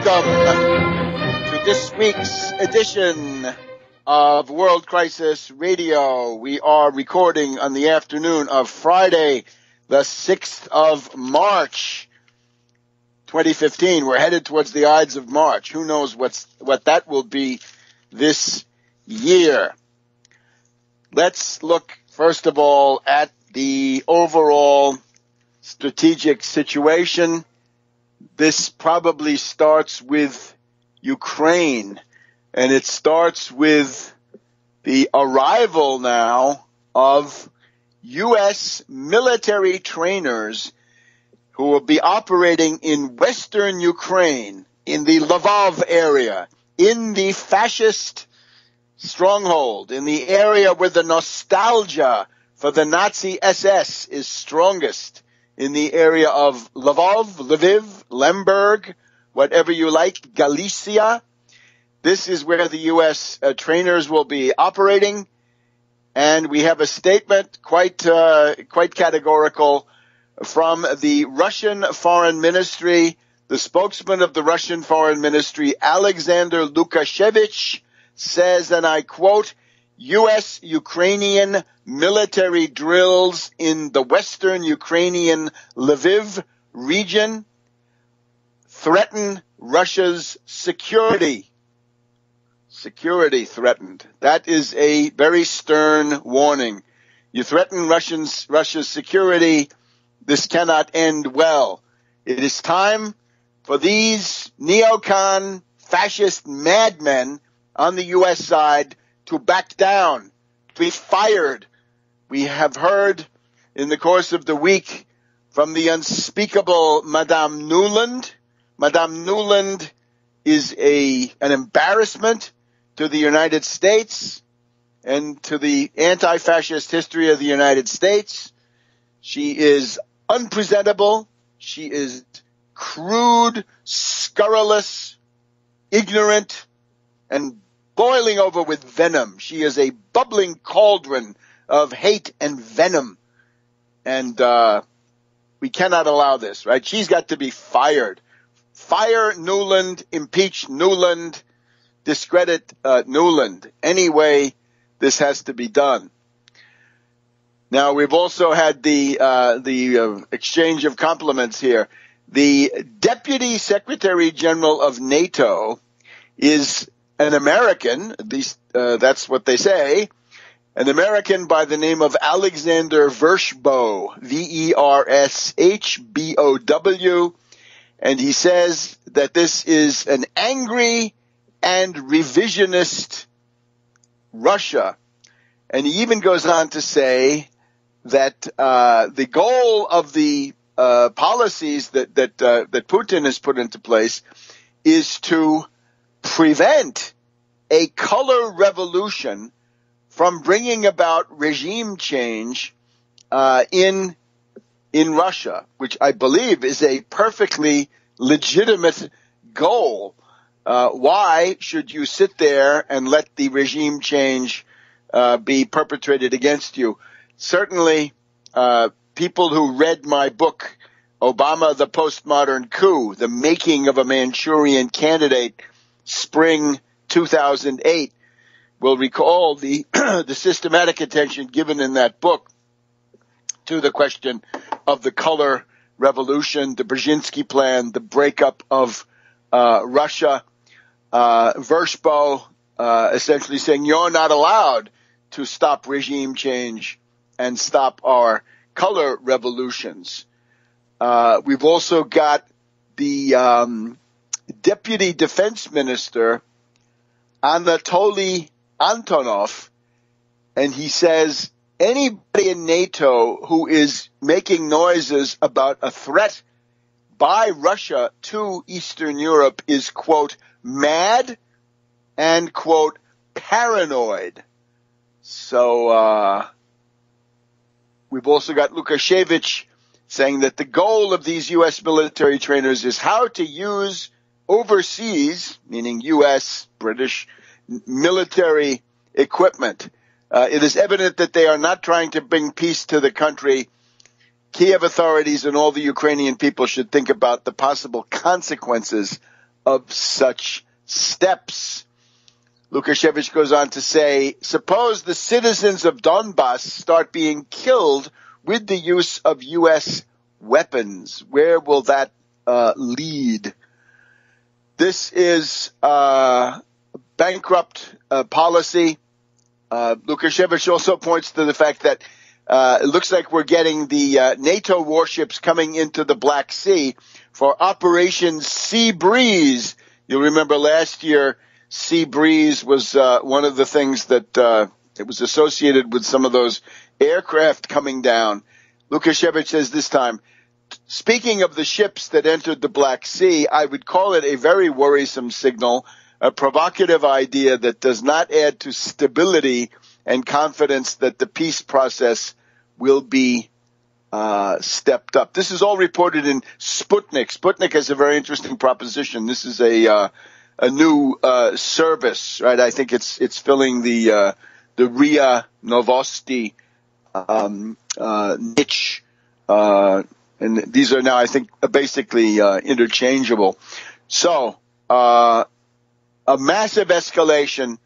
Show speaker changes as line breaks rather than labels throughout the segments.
Welcome to this week's edition of World Crisis Radio. We are recording on the afternoon of Friday, the 6th of March, 2015. We're headed towards the Ides of March. Who knows what that will be this year. Let's look, first of all, at the overall strategic situation. This probably starts with Ukraine, and it starts with the arrival now of U.S. military trainers who will be operating in western Ukraine, in the Lvov area, in the fascist stronghold, in the area where the nostalgia for the Nazi SS is strongest, in the area of Lvov, Lviv, Lemberg, whatever you like, Galicia. This is where the U.S. trainers will be operating, and we have a statement quite categorical from the Russian Foreign Ministry. The spokesman of the Russian Foreign Ministry, Alexander Lukashevich, says, and I quote, U.S.-Ukrainian military drills in the western Ukrainian Lviv region threaten Russia's security. Security threatened. That is a very stern warning. You threaten Russia's security, this cannot end well. It is time for these neocon fascist madmen on the U.S. side to back down, to be fired. We have heard in the course of the week from the unspeakable Madame Nuland. Madame Nuland is an embarrassment to the United States and to the anti-fascist history of the United States. She is unpresentable. She is crude, scurrilous, ignorant, and boiling over with venom. She is a bubbling cauldron of hate and venom. And we cannot allow this, right? She's got to be fired. Fire Nuland, impeach Nuland, discredit Nuland. Anyway, this has to be done. Now, we've also had the exchange of compliments here. The Deputy Secretary General of NATO is an American, at least that's what they say, an American by the name of Alexander Vershbow, V-E-R-S-H-B-O-W, and he says that this is an angry and revisionist Russia. And he even goes on to say that the goal of the policies that Putin has put into place is to prevent a color revolution from bringing about regime change in Russia, which I believe is a perfectly legitimate goal. Why should you sit there and let the regime change be perpetrated against you? Certainly, people who read my book, Obama, the Postmodern Coup, The Making of a Manchurian Candidate, Spring 2008, will recall the the systematic attention given in that book to the question of the color revolution, the Brzezinski plan, the breakup of Russia. Vershbow essentially saying you're not allowed to stop regime change and stop our color revolutions. We've also got the Deputy Defense Minister, Anatoly Antonov, and he says anybody in NATO who is making noises about a threat by Russia to Eastern Europe is, quote, mad and, quote, paranoid. So we've also got Lukashevich saying that the goal of these U.S. military trainers is how to use overseas, meaning U.S., British, military equipment. It is evident that they are not trying to bring peace to the country. Kiev authorities and all the Ukrainian people should think about the possible consequences of such steps. Lukashevich goes on to say, suppose the citizens of Donbass start being killed with the use of U.S. weapons. Where will that lead? This is bankrupt policy. Lukashevich also points to the fact that it looks like we're getting the NATO warships coming into the Black Sea for Operation Sea Breeze. You'll remember last year, Sea Breeze was one of the things that it was associated with some of those aircraft coming down. Lukashevich says this time, speaking of the ships that entered the Black Sea, I would call it a very worrisome signal, a provocative idea that does not add to stability and confidence that the peace process will be stepped up. This is all reported in Sputnik. Sputnik has a very interesting proposition. This is a new service, right? I think it's filling the RIA Novosti niche, and these are now, I think, basically interchangeable. So a massive escalation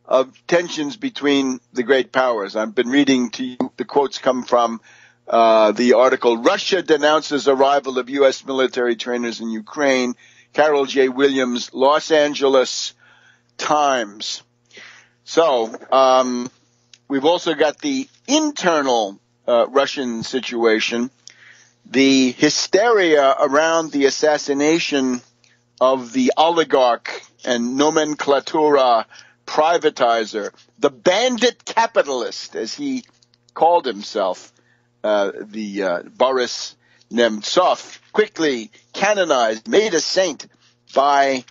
of tensions between the great powers. I've been reading to you, the quotes come from the article, Russia denounces arrival of U.S. military trainers in Ukraine, Carol J. Williams, Los Angeles Times. So we've also got the internal Russian situation, the hysteria around the assassination of the oligarch and nomenclatura privatizer, the bandit capitalist, as he called himself, the Boris Nemtsov, quickly canonized, made a saint by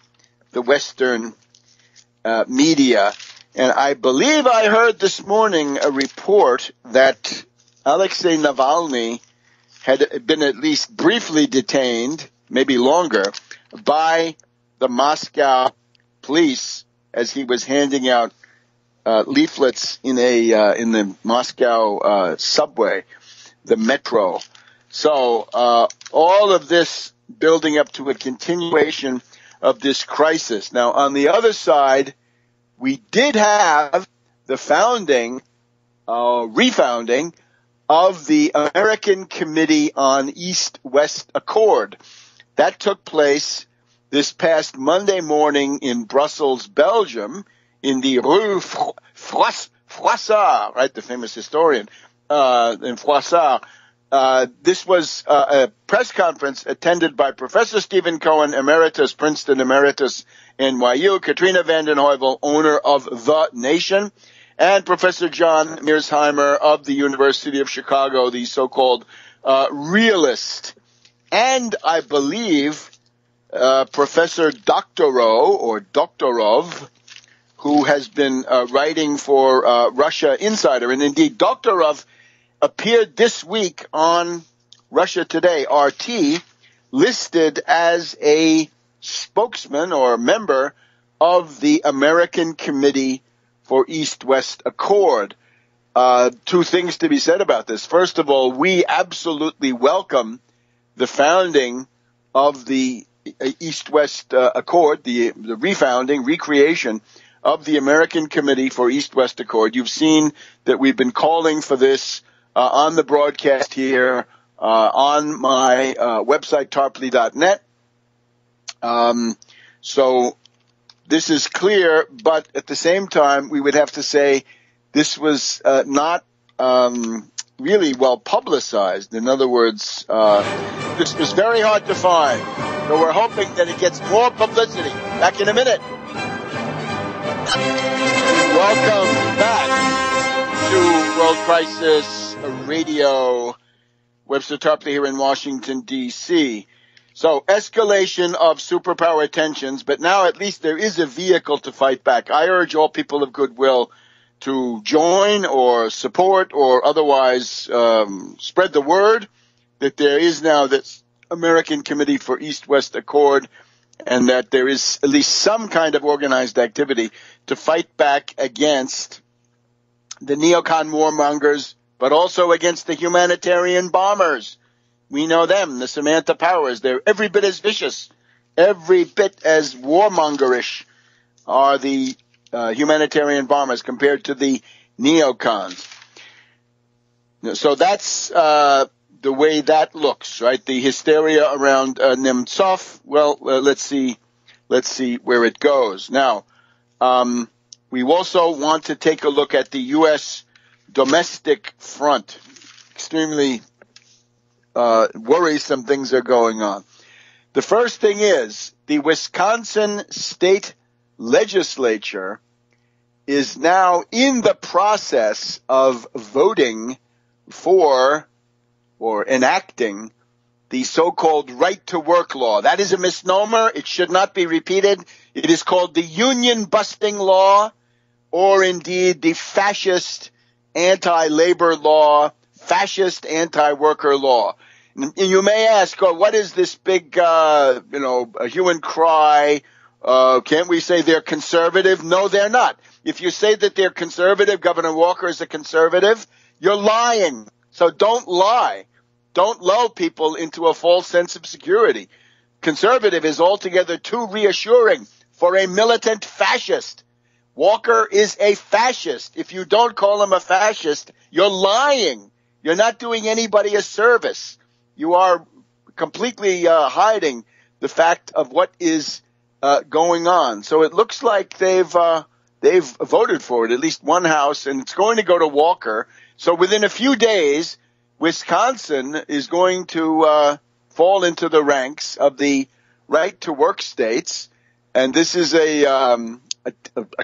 the Western media. And I believe I heard this morning a report that Alexei Navalny had been at least briefly detained, maybe longer, by the Moscow police as he was handing out leaflets in the Moscow subway, the metro. So all of this building up to a continuation of this crisis. Now, on the other side, we did have the refounding of the American Committee on East-West Accord. That took place this past Monday morning in Brussels, Belgium, in the Rue Froissart, right, the famous historian, in Froissart. This was a press conference attended by Professor Stephen Cohen, Emeritus, Princeton Emeritus, NYU, Katrina vanden Heuvel, owner of The Nation, and Professor John Mearsheimer of the University of Chicago, the so-called realist. And I believe Professor Doktorov, who has been writing for Russia Insider. And indeed, Doktorov appeared this week on Russia Today, RT, listed as a spokesman or member of the American Committee for East-West Accord. Two things to be said about this. First of all, we absolutely welcome the founding of the East-West Accord, the refounding, recreation of the American Committee for East-West Accord. You've seen that we've been calling for this on the broadcast here, on my website, tarpley.net. So this is clear, but at the same time, we would have to say this was not really well publicized. In other words, this was very hard to find. So we're hoping that it gets more publicity. Back in a minute. Welcome back to World Crisis Radio. Webster Tarpley here in Washington, D.C. So escalation of superpower tensions, but now at least there is a vehicle to fight back. I urge all people of goodwill to join or support or otherwise spread the word that there is now this American Committee for East-West Accord, and that there is at least some kind of organized activity to fight back against the neocon warmongers, but also against the humanitarian bombers. We know them, the Samantha Powers. They're every bit as vicious Every bit as warmongerish are the humanitarian bombers compared to the neocons. So that's the way that looks, right? The hysteria around Nemtsov. Well, let's see where it goes. Now, we also want to take a look at the U.S. domestic front. Extremely worrisome things are going on. The first thing is the Wisconsin state legislature is now in the process of voting for or enacting the so-called right-to-work law. That is a misnomer. It should not be repeated. It is called the union-busting law, or indeed the fascist anti-labor law, fascist anti-worker law. And you may ask, what is this big, a hue and cry? Can't we say they're conservative? No, they're not. If you say that they're conservative, Governor Walker is a conservative, you're lying. So don't lie. Don't lull people into a false sense of security. Conservative is altogether too reassuring for a militant fascist. Walker is a fascist. If you don't call him a fascist, you're lying. You're not doing anybody a service. You are completely hiding the fact of what is going on. So it looks like they've voted for it, at least one house, and it's going to go to Walker. So within a few days, Wisconsin is going to fall into the ranks of the right-to-work states, and this is a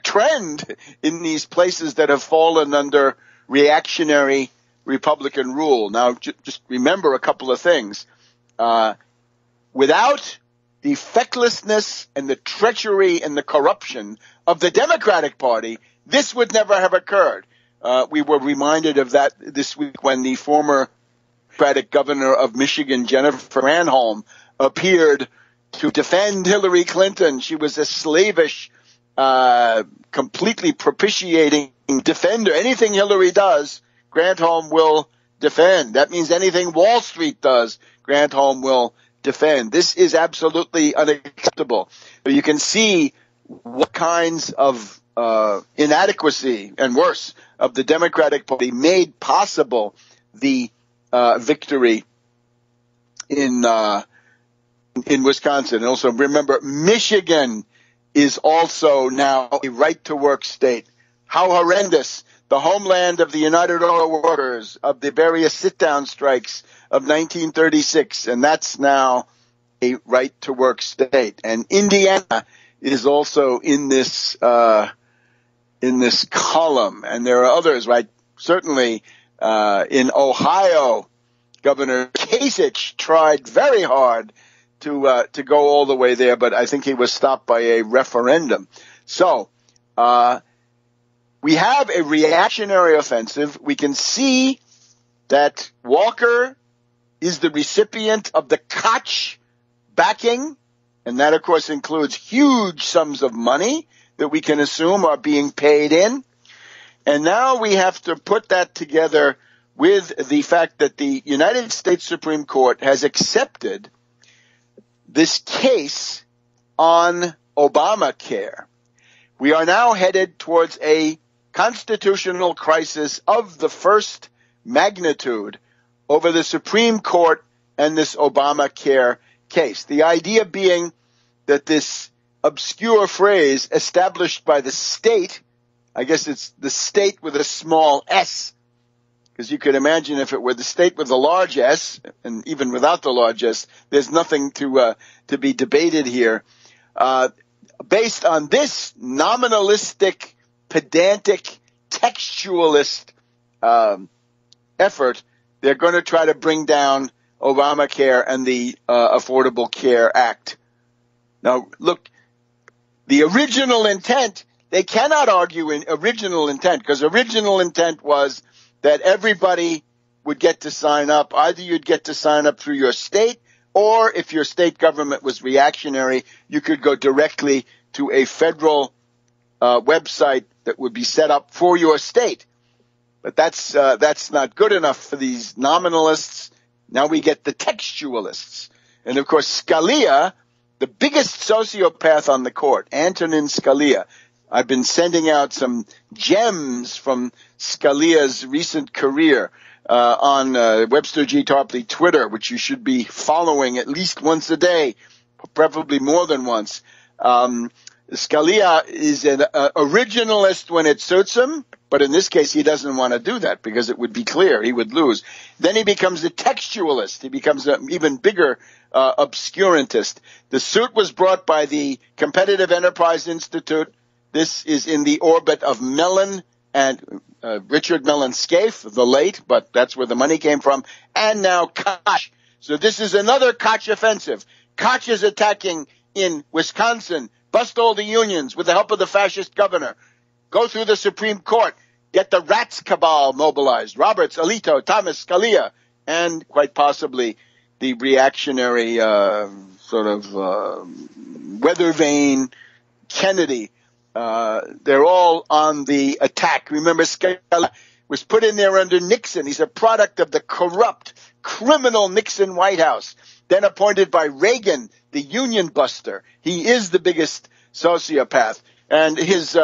trend in these places that have fallen under reactionary Republican rule. Now, just remember a couple of things. Without the fecklessness and the treachery and the corruption of the Democratic Party, this would never have occurred. We were reminded of that this week when the former Democratic governor of Michigan, Jennifer Granholm, appeared to defend Hillary Clinton. She was a slavish, completely propitiating defender. Anything Hillary does, Granholm will defend. That means anything Wall Street does, Granholm will defend. This is absolutely unacceptable. You can see what kinds of inadequacy and worse of the Democratic Party made possible the victory in Wisconsin. And also remember, Michigan is also now a right-to-work state. How horrendous. The homeland of the United Auto Workers, of the various sit-down strikes of 1936, and that's now a right-to-work state. And Indiana is also in this column, and there are others, right? Certainly in Ohio, Governor Kasich tried very hard to go all the way there, but I think he was stopped by a referendum. So we have a reactionary offensive. We can see that Walker is the recipient of the Koch backing, and that, of course, includes huge sums of money that we can assume are being paid in. And now we have to put that together with the fact that the United States Supreme Court has accepted this case on Obamacare. We are now headed towards a constitutional crisis of the first magnitude over the Supreme Court and this Obamacare case. The idea being that this obscure phrase established by the state, I guess it's the state with a small s, because you could imagine if it were the state with a large S, and even without the large S, there's nothing to be debated here. Based on this nominalistic, pedantic, textualist effort, they're going to try to bring down Obamacare and the Affordable Care Act. Now, look, the original intent, they cannot argue in original intent, because original intent was that everybody would get to sign up. Either you'd get to sign up through your state, or if your state government was reactionary, you could go directly to a federal website that would be set up for your state. But that's not good enough for these nominalists. Now we get the textualists. And of course, Scalia the biggest sociopath on the court, Antonin Scalia. I've been sending out some gems from Scalia's recent career on Webster G. Tarpley Twitter, which you should be following at least once a day, preferably more than once. Scalia is an originalist when it suits him, but in this case he doesn't want to do that because it would be clear he would lose. Then he becomes a textualist. He becomes an even bigger obscurantist. The suit was brought by the Competitive Enterprise Institute. This is in the orbit of Mellon and Richard Mellon Scaife, the late, but that's where the money came from, and now Koch. So this is another Koch offensive. Koch is attacking in Wisconsin, bust all the unions with the help of the fascist governor, go through the Supreme Court, get the rats cabal mobilized, Roberts, Alito, Thomas, Scalia, and quite possibly the reactionary weather vane Kennedy. They're all on the attack. Remember, Scalia was put in there under Nixon. He's a product of the corrupt, criminal Nixon White House, then appointed by Reagan, the union buster. He is the biggest sociopath. And his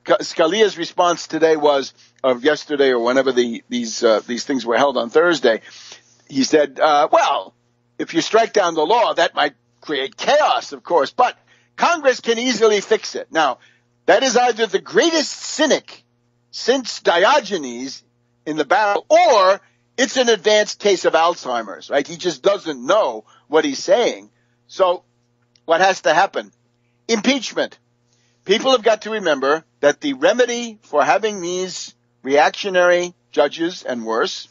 Scalia's response today was, of yesterday or whenever these things were held on Thursday, he said, well, if you strike down the law, that might create chaos, of course, but Congress can easily fix it. Now, that is either the greatest cynic since Diogenes in the battle, or it's an advanced case of Alzheimer's, right? He just doesn't know what he's saying. So what has to happen? Impeachment. People have got to remember that the remedy for having these reactionary judges and worse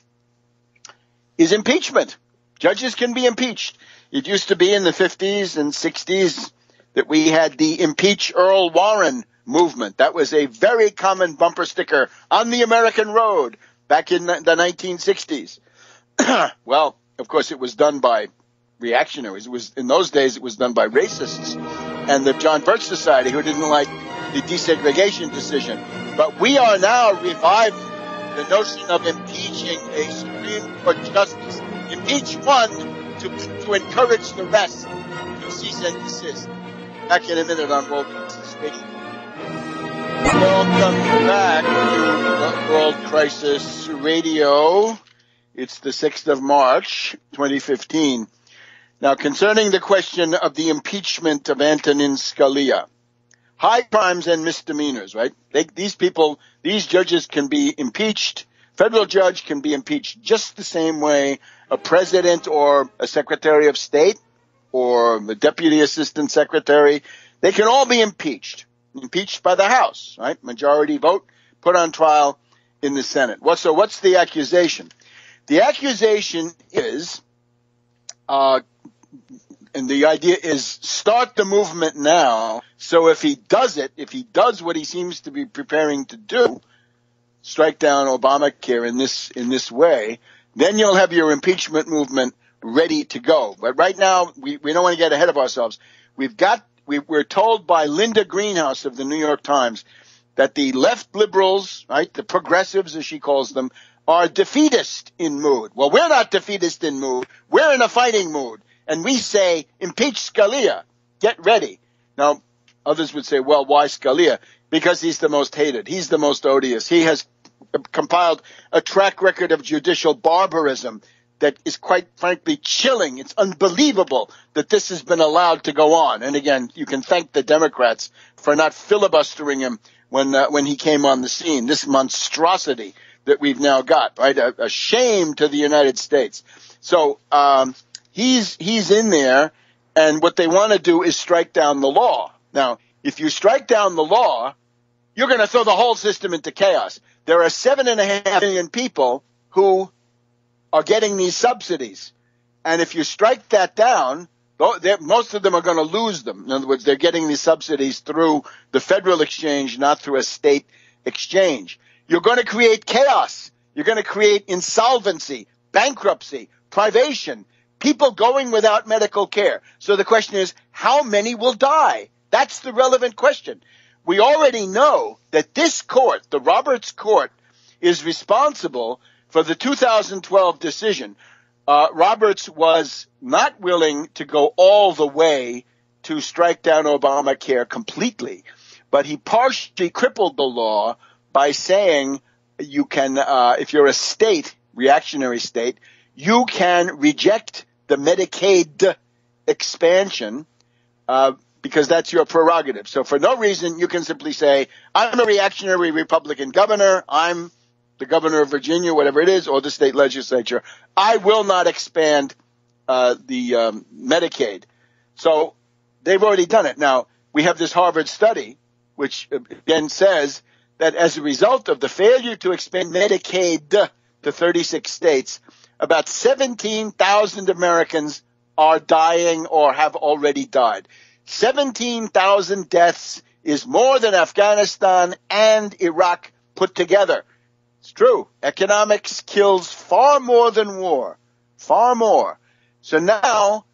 is impeachment. Judges can be impeached. It used to be in the 50s and 60s that we had the impeach Earl Warren movement. That was a very common bumper sticker on the American road back in the 1960s. Well, of course, it was done by reactionaries. It was, in those days, it was done by racists and the John Birch Society, who didn't like the desegregation decision. But we are now reviving the notion of impeaching a Supreme Court justice. Impeach one to encourage the rest to cease and desist. Back in a minute on World Crisis Radio. Welcome back to World Crisis Radio. It's the 6th of March, 2015. Now, concerning the question of the impeachment of Antonin Scalia, high crimes and misdemeanors, right? These judges can be impeached. Federal judge can be impeached just the same way a president or a secretary of state or a deputy assistant secretary, they can all be impeached by the House, right? Majority vote, put on trial in the Senate. So what's the accusation? The accusation is, and the idea is start the movement now. So if he does what he seems to be preparing to do, strike down Obamacare in this way, then you'll have your impeachment movement ready to go. But right now, we don't want to get ahead of ourselves. We're told by Linda Greenhouse of the New York Times that the left liberals, right, the progressives as she calls them, are defeatist in mood. Well, we're not defeatist in mood. We're in a fighting mood. And we say, impeach Scalia. Get ready. Now, others would say, well, why Scalia? Because he's the most hated. He's the most odious. He has compiled a track record of judicial barbarism that is quite frankly chilling. It's unbelievable that this has been allowed to go on. And again, you can thank the Democrats for not filibustering him when he came on the scene. This monstrosity that we've now got, right? A shame to the United States. So he's in there, and what they want to do is strike down the law. Now, if you strike down the law, you're going to throw the whole system into chaos. There are 7.5 million people who are getting these subsidies. And if you strike that down, most of them are going to lose them. In other words, they're getting these subsidies through the federal exchange, not through a state exchange. You're going to create chaos. You're going to create insolvency, bankruptcy, privation, people going without medical care. So the question is, how many will die? That's the relevant question. We already know that this court, the Roberts Court, is responsible for the 2012 decision. Roberts was not willing to go all the way to strike down Obamacare completely, but he partially crippled the law by saying you can, if you're a state, reactionary state, you can reject the Medicaid expansion because that's your prerogative. So for no reason, you can simply say, I'm a reactionary Republican governor, I'm the governor of Virginia, whatever it is, or the state legislature. I will not expand the Medicaid. So they've already done it. Now, we have this Harvard study, which again says that as a result of the failure to expand Medicaid to 36 states, about 17,000 Americans are dying or have already died. 17,000 deaths is more than Afghanistan and Iraq put together. It's true. Economics kills far more than war. Far more. So now,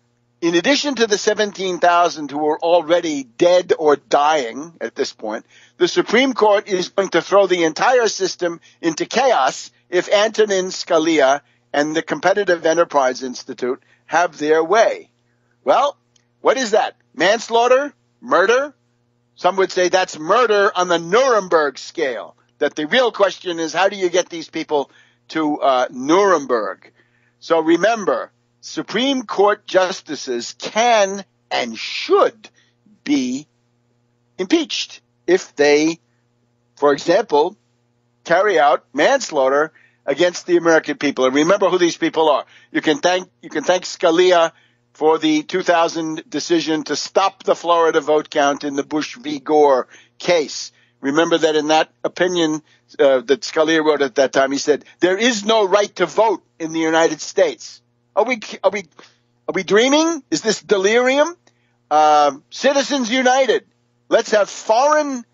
in addition to the 17,000 who are already dead or dying at this point, the Supreme Court is going to throw the entire system into chaos if Antonin Scalia and the Competitive Enterprise Institute have their way. Well, what is that? Manslaughter? Murder? Some would say that's murder on the Nuremberg scale. That the real question is, how do you get these people to Nuremberg? So remember, Supreme Court justices can and should be impeached if they, for example, carry out manslaughter against the American people. And remember who these people are. You can thank Scalia for the 2000 decision to stop the Florida vote count in the Bush v. Gore case. Remember that in that opinion that Scalia wrote at that time, he said, there is no right to vote in the United States. Are we dreaming? Is this delirium? Citizens United. Let's have foreign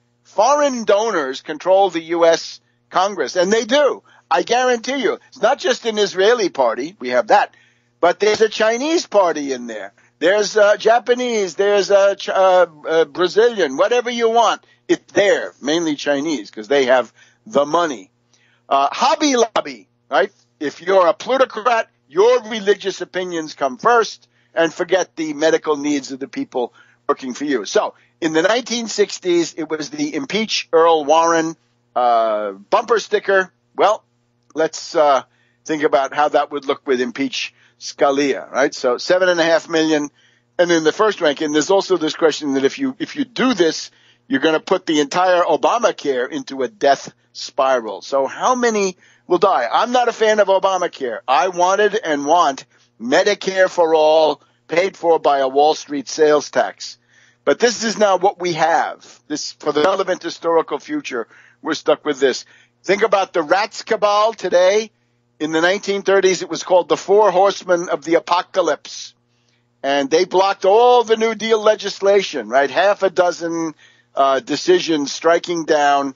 donors control the U.S. Congress. And they do. I guarantee you. It's not just an Israeli party. We have that. But there's a Chinese party in there. There's Japanese. There's Brazilian. Whatever you want. It's there. Mainly Chinese because they have the money. Hobby Lobby, right? If you're a plutocrat, your religious opinions come first and forget the medical needs of the people working for you. So in the 1960s, it was the impeach Earl Warren bumper sticker. Well, let's think about how that would look with impeach Scalia, right? So 7.5 million. And in the first ranking, there's also this question that if you do this, you're going to put the entire Obamacare into a death spiral. So how many will die? I'm not a fan of Obamacare. I wanted and want Medicare for all, paid for by a Wall Street sales tax. But this is now what we have. This, for the relevant historical future, we're stuck with this. Think about the rats cabal today. In the 1930s, it was called the Four Horsemen of the Apocalypse. And they blocked all the New Deal legislation, right? Half a dozen decisions striking down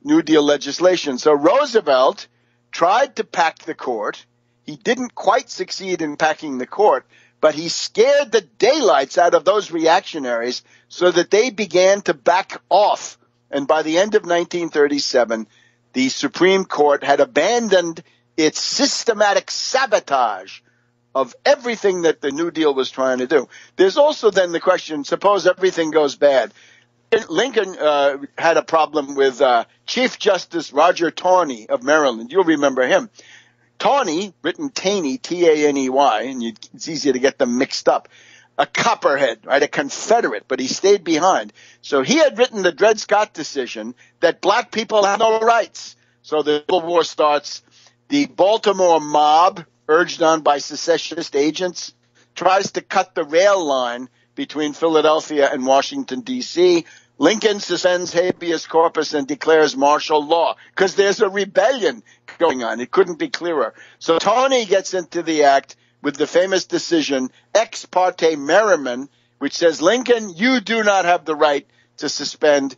New Deal legislation. So Roosevelt tried to pack the court. He didn't quite succeed in packing the court, but he scared the daylights out of those reactionaries so that they began to back off. And by the end of 1937, the Supreme Court had abandoned its systematic sabotage of everything that the New Deal was trying to do. There's also then the question, suppose everything goes bad. Lincoln had a problem with Chief Justice Roger Taney of Maryland. You'll remember him. Taney, written Taney, T-A-N-E-Y, and it's easy to get them mixed up. A copperhead, right, a Confederate, but he stayed behind. So he had written the Dred Scott decision that black people have no rights. So the Civil War starts. The Baltimore mob, urged on by secessionist agents, tries to cut the rail line between Philadelphia and Washington, D.C. Lincoln suspends habeas corpus and declares martial law because there's a rebellion going on. It couldn't be clearer. So Taney gets into the act with the famous decision, Ex parte Merriman, which says, Lincoln, you do not have the right to suspend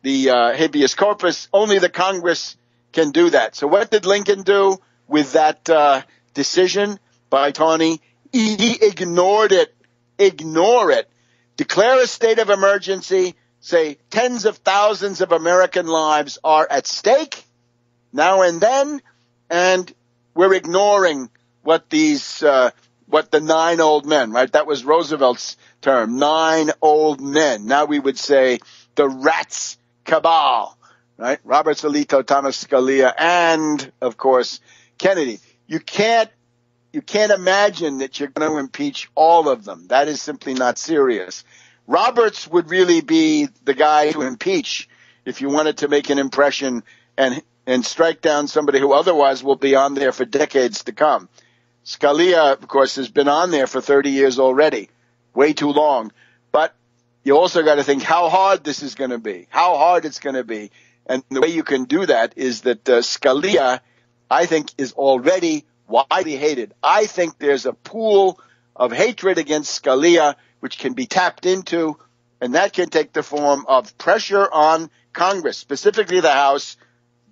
the habeas corpus. Only the Congress can do that. So what did Lincoln do with that decision by Taney? He ignored it. Ignore it. Declare a state of emergency. Say tens of thousands of American lives are at stake now and then, and we're ignoring what these what the 9 old men, right? That was Roosevelt's term, 9 old men. Now we would say the rats cabal, right? Robert Alito, Thomas Scalia, and of course Kennedy. You can't imagine that you're going to impeach all of them. That is simply not serious. Roberts would really be the guy to impeach if you wanted to make an impression and strike down somebody who otherwise will be on there for decades to come. Scalia, of course, has been on there for 30 years already, way too long. But you also got to think how hard this is going to be, how hard it's going to be. And the way you can do that is that Scalia, I think, is already widely hated. I think there's a pool of hatred against Scalia which can be tapped into, and that can take the form of pressure on Congress, specifically the House.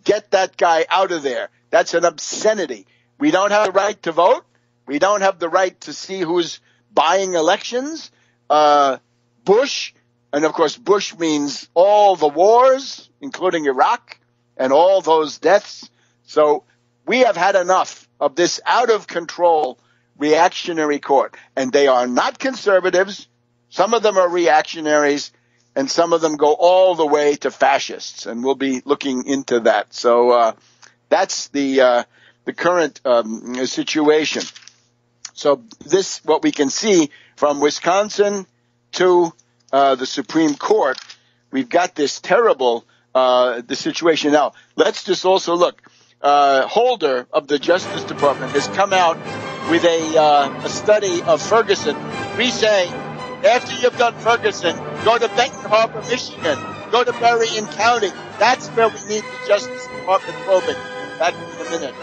Get that guy out of there. That's an obscenity. We don't have the right to vote. We don't have the right to see who's buying elections. Bush, and of course Bush means all the wars, including Iraq, and all those deaths. So we have had enough of this out-of-control reactionary court. And they are not conservatives. Some of them are reactionaries, and some of them go all the way to fascists. And we'll be looking into that. So that's the current situation. So this, what we can see from Wisconsin to the Supreme Court, we've got this terrible the situation. Now, let's just also look. Holder of the Justice Department has come out with a study of Ferguson. We say, after you've done Ferguson, go to Benton Harbor, Michigan. Go to Berrien County. That's where we need the Justice Department probing. Back in a minute.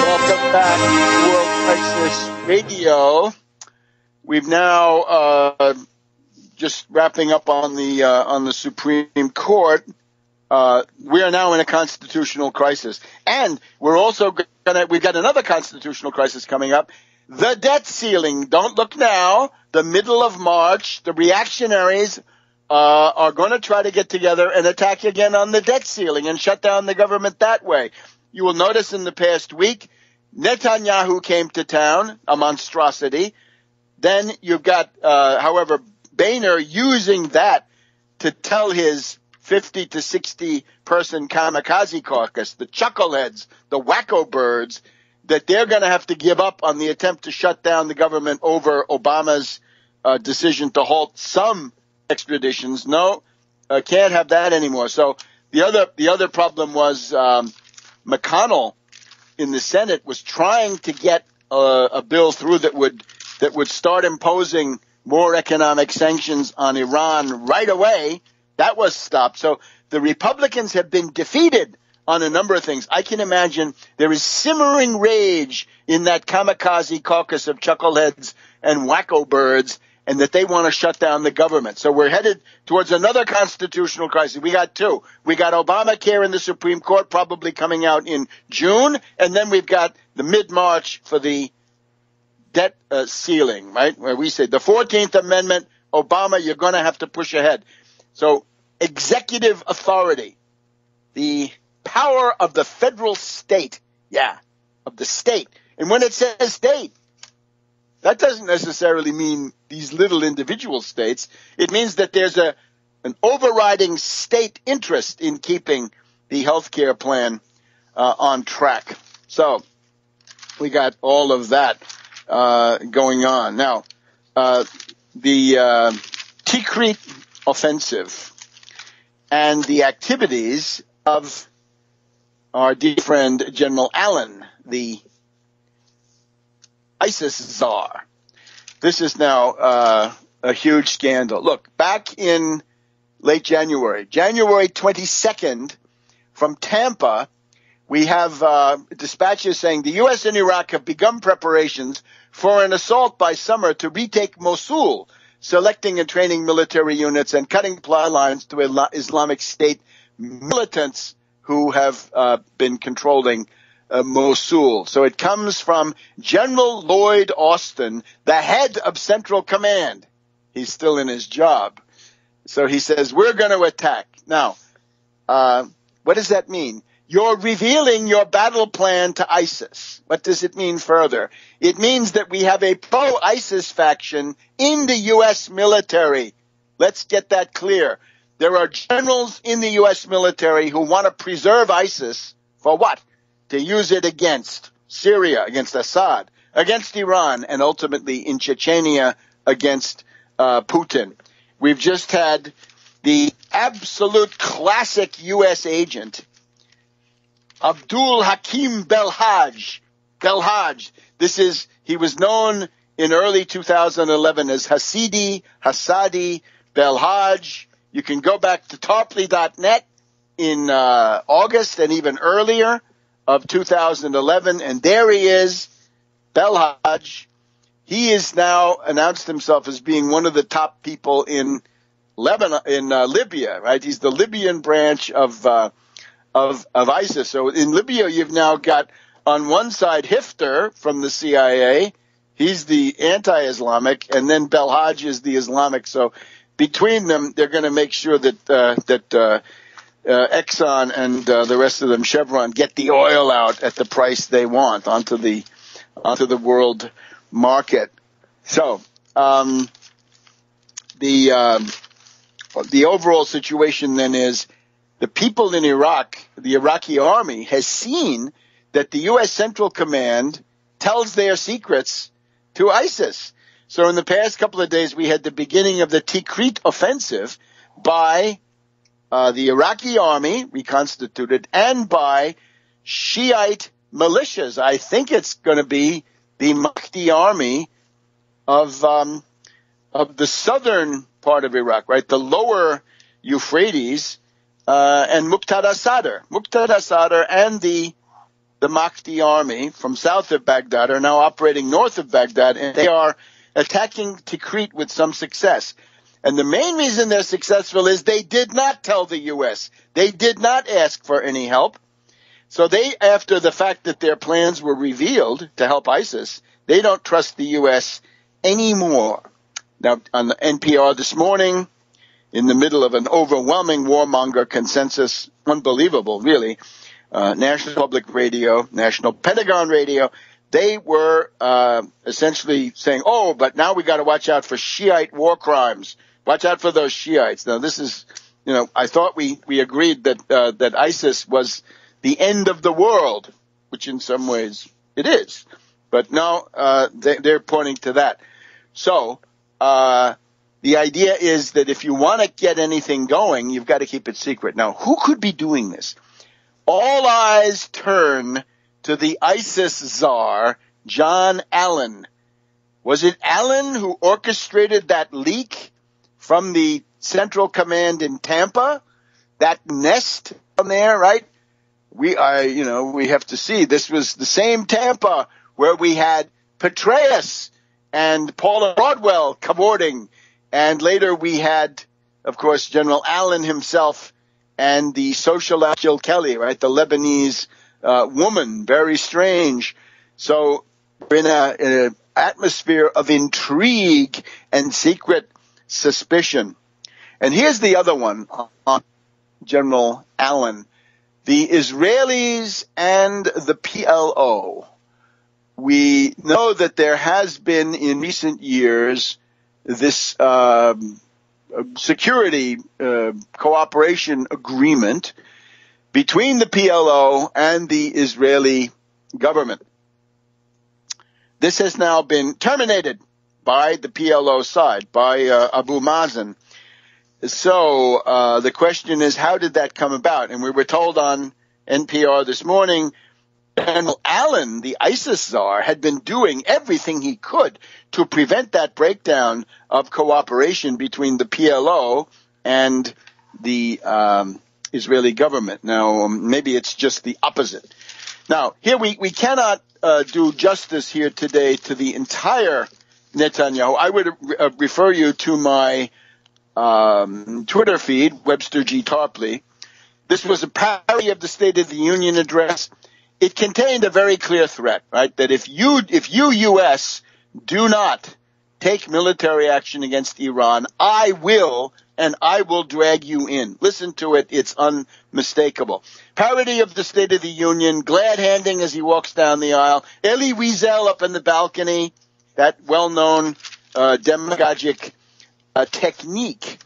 Welcome back to World Crisis Radio. We've now just wrapping up on the Supreme Court. We are now in a constitutional crisis, and we're also we've got another constitutional crisis coming up. The debt ceiling. Don't look now. The middle of March, the reactionaries are going to try to get together and attack again on the debt ceiling and shut down the government that way. You will notice in the past week, Netanyahu came to town, a monstrosity. Then you've got, however, Boehner using that to tell his 50 to 60 person kamikaze caucus, the chuckleheads, the wacko birds, that they're going to have to give up on the attempt to shut down the government over Obama's decision to halt some extraditions. No, can't have that anymore. So the other problem was McConnell in the Senate was trying to get a bill through that would start imposing more economic sanctions on Iran right away. That was stopped. So the Republicans have been defeated on a number of things. I can imagine there is simmering rage in that kamikaze caucus of chuckleheads and wacko birds, and that they want to shut down the government. So we're headed towards another constitutional crisis. We got two. We got Obamacare in the Supreme Court probably coming out in June, and then we've got the mid-March for the debt ceiling, right? Where we say the 14th Amendment, Obama, you're going to have to push ahead. So executive authority, the power of the federal state, of the state. And when it says state, that doesn't necessarily mean these little individual states. It means that there's an overriding state interest in keeping the health care plan on track. So we got all of that going on. Now, the Tikrit offensive and the activities of our dear friend General Allen, the ISIS czar. This is now a huge scandal. Look, back in late January 22nd, from Tampa, we have dispatches saying the U.S. and Iraq have begun preparations for an assault by summer to retake Mosul, selecting and training military units and cutting supply lines to Islamic State militants who have been controlling Mosul. So it comes from General Lloyd Austin, the head of Central Command. He's still in his job. So he says, we're going to attack. Now, what does that mean? you're revealing your battle plan to ISIS. What does it mean further? It means that we have a pro-ISIS faction in the U.S. military. Let's get that clear. There are generals in the U.S. military who want to preserve ISIS for what? To use it against Syria, against Assad, against Iran, and ultimately in Chechnya against Putin. We've just had the absolute classic U.S. agent, Abdul Hakim Belhadj. He was known in early 2011 as Hassadi Belhadj. You can go back to Tarpley.net in August and even earlier of 2011, and there he is, Belhadj. He has now announced himself as being one of the top people in Libya, right? He's the Libyan branch of ISIS. So in Libya, you've now got on one side Hifter from the CIA. He's the anti-Islamic, and then Belhadj is the Islamic. So between them, they're going to make sure that Exxon and the rest of them, Chevron, get the oil out at the price they want onto the world market. So the overall situation then is the people in Iraq, the Iraqi army, has seen that the U.S. Central Command tells their secrets to ISIS. So in the past couple of days, we had the beginning of the Tikrit offensive by the Iraqi army, reconstituted, and by Shiite militias. I think it's going to be the Mahdi army of the southern part of Iraq, right? The lower Euphrates, and Muqtada Sadr and the Mahdi army from south of Baghdad are now operating north of Baghdad, and they are attacking Tikrit with some success. And the main reason they're successful is they did not tell the U.S. They did not ask for any help. So they, after the fact that their plans were revealed to help ISIS, they don't trust the U.S. anymore. Now, on the NPR this morning, in the middle of an overwhelming warmonger consensus, unbelievable, really, National Public Radio, National Pentagon Radio, they were essentially saying, oh, but now we got to watch out for Shiite war crimes. Watch out for those Shiites. Now, this is, I thought we agreed that ISIS was the end of the world, which in some ways it is. But no, they're pointing to that. So the idea is that if you want to get anything going, you've got to keep it secret. Now, who could be doing this? All eyes turn to the ISIS czar, John Allen. Was it Allen who orchestrated that leak from the Central Command in Tampa? That nest from there, right? We have to see. This was the same Tampa where we had Petraeus and Paula Broadwell cavorting. And later we had, of course, General Allen himself and the socialite Jill Kelly, right? The Lebanese woman, very strange. So we're in an atmosphere of intrigue and secret suspicion. And here's the other one on General Allen. The Israelis and the PLO. We know that there has been in recent years this security cooperation agreement between the PLO and the Israeli government. This has now been terminated by the PLO side, by Abu Mazen. So the question is, how did that come about? And we were told on NPR this morning, General Allen, the ISIS czar, had been doing everything he could to prevent that breakdown of cooperation between the PLO and the Israeli government. Now, maybe it's just the opposite. Now, here we cannot do justice here today to the entire Netanyahu. I would refer you to my Twitter feed, Webster G. Tarpley. This was a parody of the State of the Union address. It contained a very clear threat, right? That if you U.S. do not take military action against Iran, I will, and I will drag you in. Listen to it. It's unmistakable. Parody of the State of the Union, glad-handing as he walks down the aisle. Elie Wiesel up in the balcony, that well-known demagogic technique.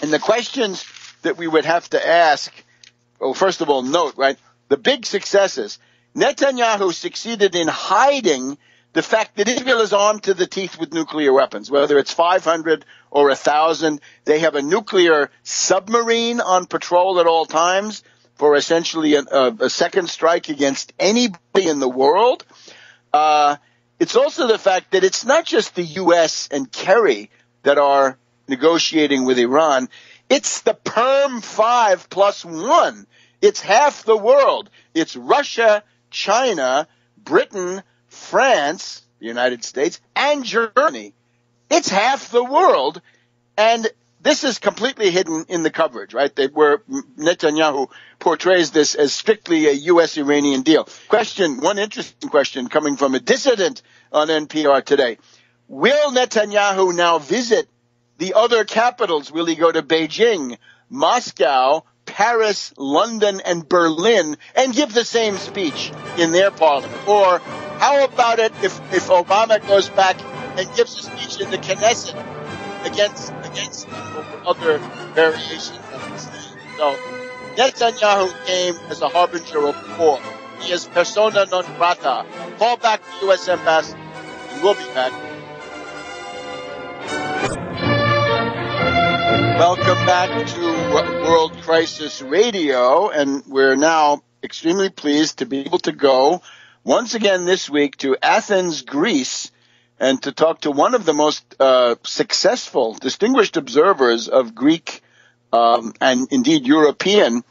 And the questions that we would have to ask, well, first of all, note, right, the big successes. Netanyahu succeeded in hiding the fact that Israel is armed to the teeth with nuclear weapons, whether it's 500 or 1,000. They have a nuclear submarine on patrol at all times for essentially a second strike against anybody in the world. It's also the fact that it's not just the U.S. and Kerry that are negotiating with Iran. It's the Perm 5 plus 1. It's half the world. It's Russia, China, Britain, France, the United States, and Germany. It's half the world, and this is completely hidden in the coverage, right? Where Netanyahu portrays this as strictly a U.S.-Iranian deal. One interesting question coming from a dissident on NPR today. Will Netanyahu now visit the other capitals? Will he go to Beijing, Moscow, Paris, London, and Berlin and give the same speech in their parliament? Or how about it if Obama goes back and gives a speech in the Knesset against other variations of this thing? So Netanyahu came as a harbinger of war. He is persona non grata. Call back the U.S. ambassador, and we'll be back. Welcome back to World Crisis Radio, and we're now extremely pleased to be able to go once again this week to Athens, Greece, and to talk to one of the most successful, distinguished observers of Greek and indeed European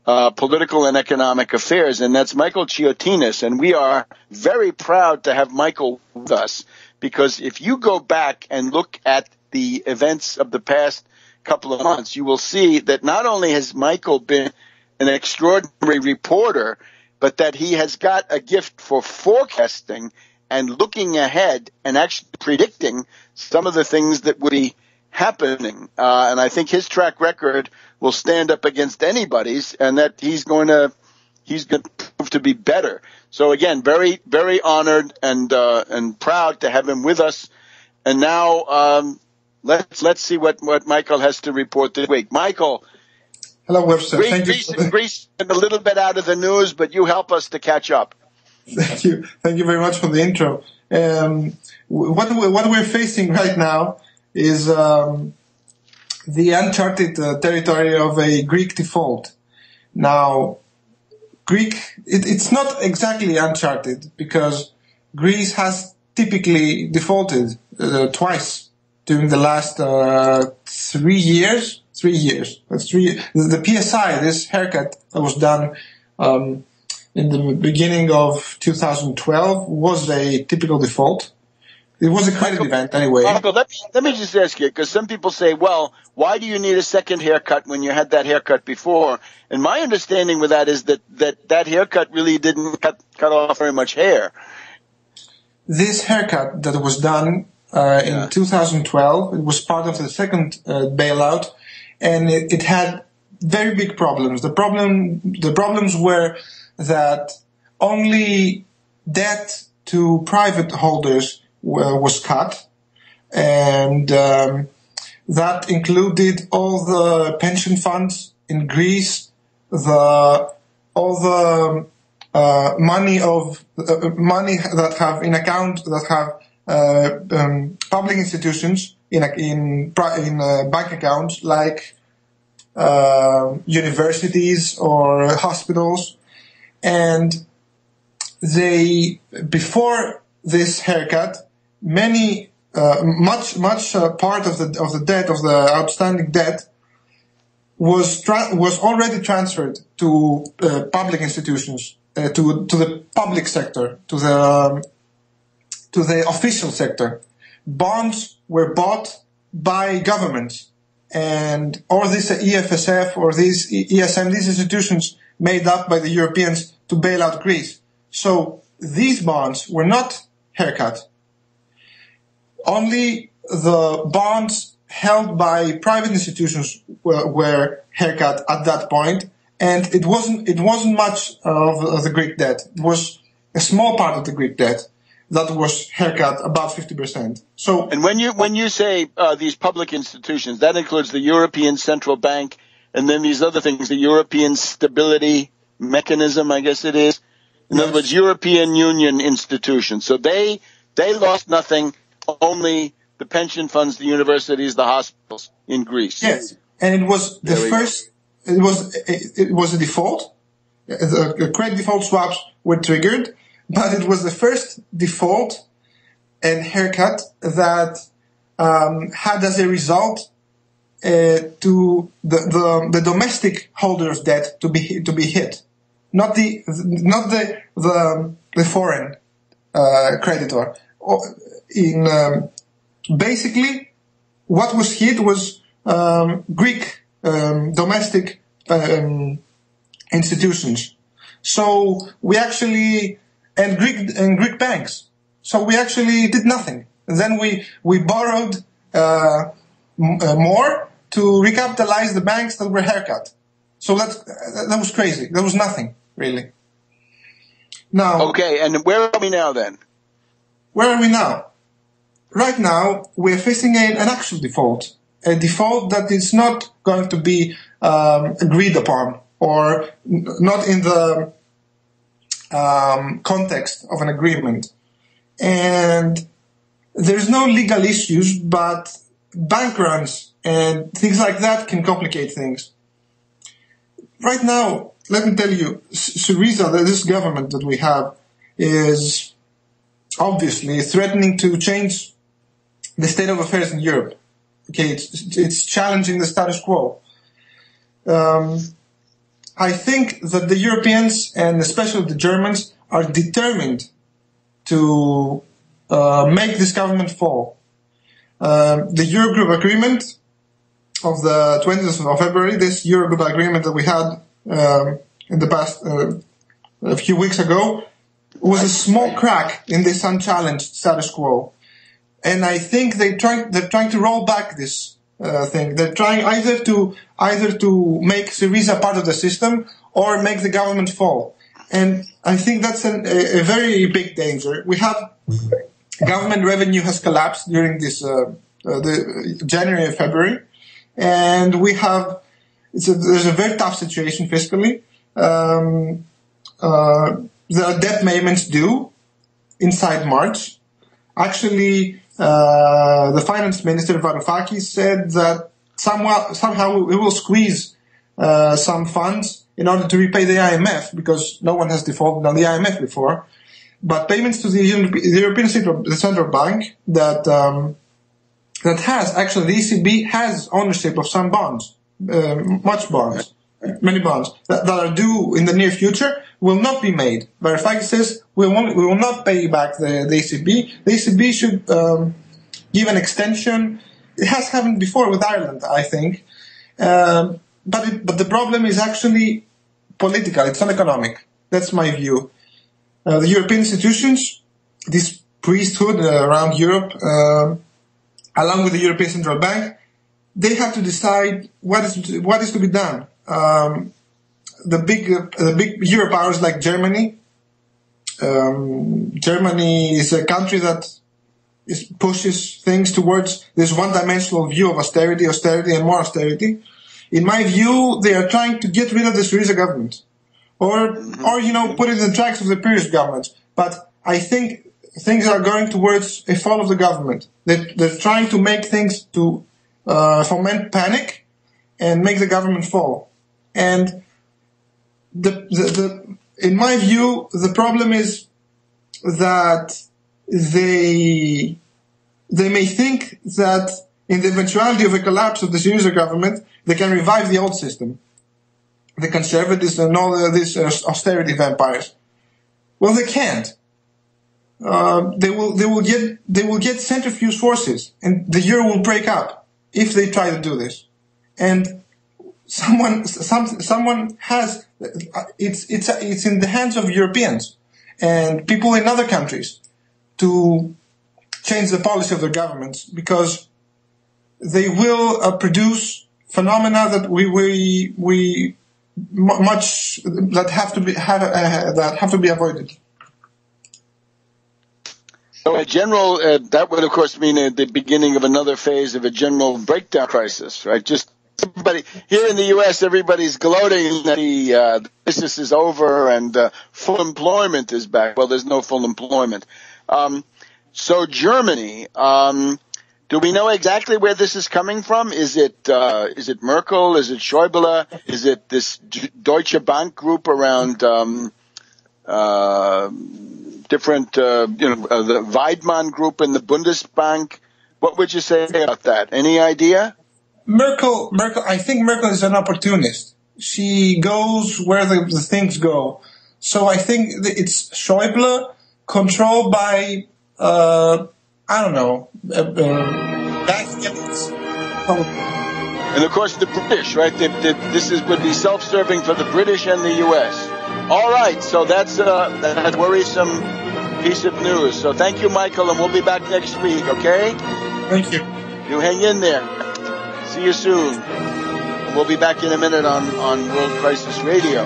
political and economic affairs, and that's Michael Chiotinis. And we are very proud to have Michael with us, because if you go back and look at the events of the past couple of months, you will see that not only has Michael been an extraordinary reporter, but that he has got a gift for forecasting and looking ahead and actually predicting some of the things that will be happening. And I think his track record will stand up against anybody's, and that he's going to prove to be better. So again, very, very honored and proud to have him with us. And now, let's see what Michael has to report this week. Michael.
Hello, Webster.
Greece a little bit out of the news, but you help us to catch up.
Thank you. Thank you very much for the intro. What we're facing right now is the uncharted territory of a Greek default. Now, it's not exactly uncharted, because Greece has typically defaulted twice during the last 3 years. 3 years. The PSI, this haircut that was done in the beginning of 2012, was a typical default. It was a credit event anyway.
Michael, let me just ask you, because some people say, well, why do you need a second haircut when you had that haircut before? And my understanding with that is that haircut really didn't cut off very much hair.
This haircut that was done in 2012, it was part of the second bailout, and it had very big problems. The problems were that only debt to private holders was cut, and that included all the pension funds in Greece, all the money that have in account that have public institutions in bank accounts, like universities or hospitals. And before this haircut, much part of the debt, of the outstanding debt, was already transferred to public institutions, to the public sector, to the official sector. Bonds were bought by governments, or this EFSF or these ESM, these institutions made up by the Europeans to bail out Greece. So these bonds were not haircut. only the bonds held by private institutions were haircut at that point, and it wasn't much of the Greek debt. It was a small part of the Greek debt that was haircut, about 50%. So,
and when you say these public institutions, that includes the European Central Bank, and then these other things, the European Stability Mechanism, I guess it is. In other words, European Union institutions. So they lost nothing, only the pension funds, the universities, the hospitals in Greece.
Yes, and it was the first. It was a default. The credit default swaps were triggered, but it was the first default and haircut that had as a result to the domestic holder of debt to be hit, not the foreign creditor. Basically, what was hit was Greek domestic institutions. So we actually and Greek banks. So we actually did nothing. And then we borrowed more to recapitalize the banks that were haircut. So that was crazy. There was nothing really. Now,
okay, and where are we now then?
Where are we now? Right now, we're facing an actual default. A default that is not going to be agreed upon or not in the context of an agreement. And there's no legal issues, but bank runs and things like that can complicate things. Right now, let me tell you, Syriza, this government that we have, is obviously threatening to change the state of affairs in Europe. Okay, it's challenging the status quo. I think that the Europeans, and especially the Germans, are determined to make this government fall. The Eurogroup agreement of the 20th of February, this Eurogroup agreement that we had in the past a few weeks ago, was a small crack in this unchallenged status quo. And I think they're trying to roll back this thing. They're trying either to make Syriza part of the system or make the government fall. And I think that's a very big danger. We have government revenue has collapsed during this the January and February, and we have there's a very tough situation fiscally. There are debt payments due inside March. Actually, the finance minister Varoufakis said that somehow we will squeeze some funds in order to repay the IMF, because no one has defaulted on the IMF before. But payments to the European Central Bank that has actually the ECB has ownership of some bonds, many bonds that are due in the near future will not be made. Varoufakis says we will not pay back the ECB. The ECB should give an extension. It has happened before with Ireland, I think, but the problem is actually political. It's not economic. That's my view. The European institutions, this priesthood around Europe, along with the European Central Bank, they have to decide what is to be done. The big Euro powers like Germany. Germany is a country that pushes things towards this one-dimensional view of austerity, and more austerity. In my view, they are trying to get rid of the Syriza government, or put it in the tracks of the previous governments. But I think things are going towards a fall of the government. They're trying to make things to foment panic and make the government fall. And in my view, the problem is that they may think that in the eventuality of a collapse of the Syriza government, they can revive the old system, the conservatives and all these austerity vampires. Well, they can't. They will get centrifuge forces, and the euro will break up if they try to do this. And someone has it's in the hands of Europeans and people in other countries to change the policy of their governments, because they will produce phenomena that that have to be avoided.
So a general, that would of course mean the beginning of another phase of a general breakdown crisis, right? Just everybody here in the U.S., everybody's gloating that the crisis is over and full employment is back. Well, there's no full employment. So Germany, do we know exactly where this is coming from? Is it Merkel? Is it Schäuble? Is it this Deutsche Bank group around different, the Weidmann group in the Bundesbank? What would you say about that? Any idea?
Merkel. I think Merkel is an opportunist. She goes where the things go. So I think it's Schäuble, controlled by I don't know.
And of course the British, right? This would be self-serving for the British and the U.S. All right, so that's a worrisome piece of news. So thank you, Michael, and we'll be back next week, okay?
Thank you.
You hang in there. See you soon. And we'll be back in a minute on World Crisis Radio.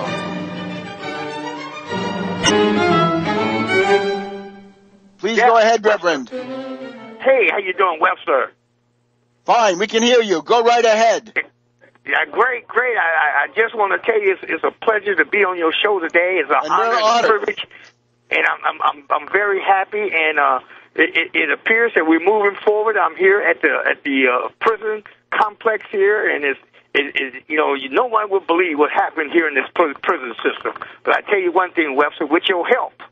Please go ahead, Reverend.
Hey, how you doing, Webster?
Fine, we can hear you. Go right ahead.
Yeah, great. I just want to tell you, it's a pleasure to be on your show today. It's an honor and a privilege, and I'm very happy. And it appears that we're moving forward. I'm here at the prison complex here, and no one would believe what happened here in this prison system. But I tell you one thing, Webster, with your help,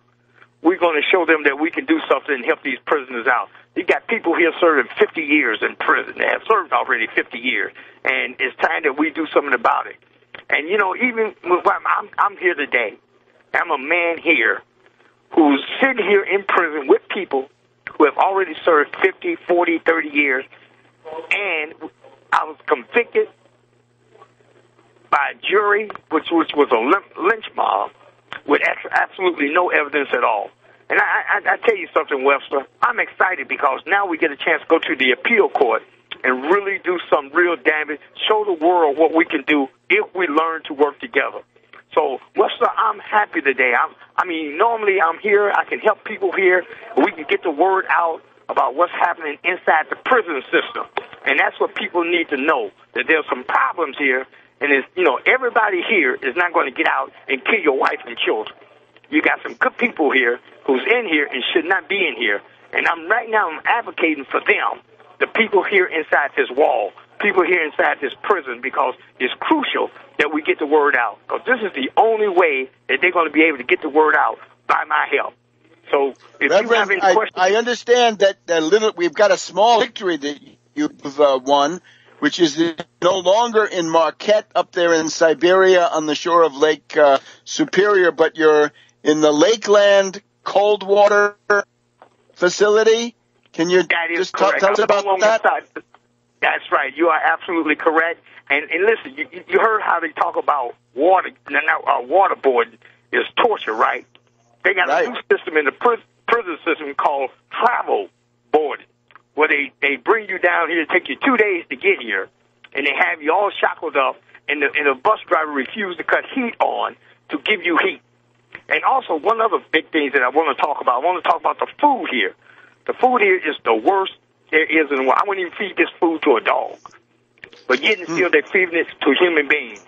we're going to show them that we can do something and help these prisoners out. You got people here serving 50 years in prison. They have served already 50 years, and it's time that we do something about it. And, even I'm here today. I'm a man here who's sitting here in prison with people who have already served 50, 40, 30 years, and I was convicted by a jury, which was a lynch mob, with absolutely no evidence at all. And I tell you something, Webster, I'm excited because now we get a chance to go to the appeal court and really do some real damage, show the world what we can do if we learn to work together. So, Webster, I'm happy today. Normally I'm here, I can help people here, we can get the word out about what's happening inside the prison system. And that's what people need to know, that there's some problems here, and everybody here is not going to get out and kill your wife and children. You got some good people here who's in here and should not be in here. And I'm advocating for them, the people here inside this wall, people here inside this prison, because it's crucial that we get the word out. Because this is the only way that they're going to be able to get the word out by my help. So if
Reverend,
you have any questions...
I understand that we've got a small victory that you've won, which is no longer in Marquette up there in Siberia on the shore of Lake Superior, but you're in the Lakeland cold water facility. Can you just tell us about that?
That's right. You are absolutely correct. And listen, you heard how they talk about water. Waterboarding is torture, right? They got a new system in the prison system called travel boarding, where they bring you down here, take you 2 days to get here, and they have you all shackled up, and the bus driver refused to cut heat on to give you heat. And also, one other big thing that I want to talk about, the food here. The food here is the worst there is in the world. I wouldn't even feed this food to a dog. But yet and still, they're feeding it to human beings.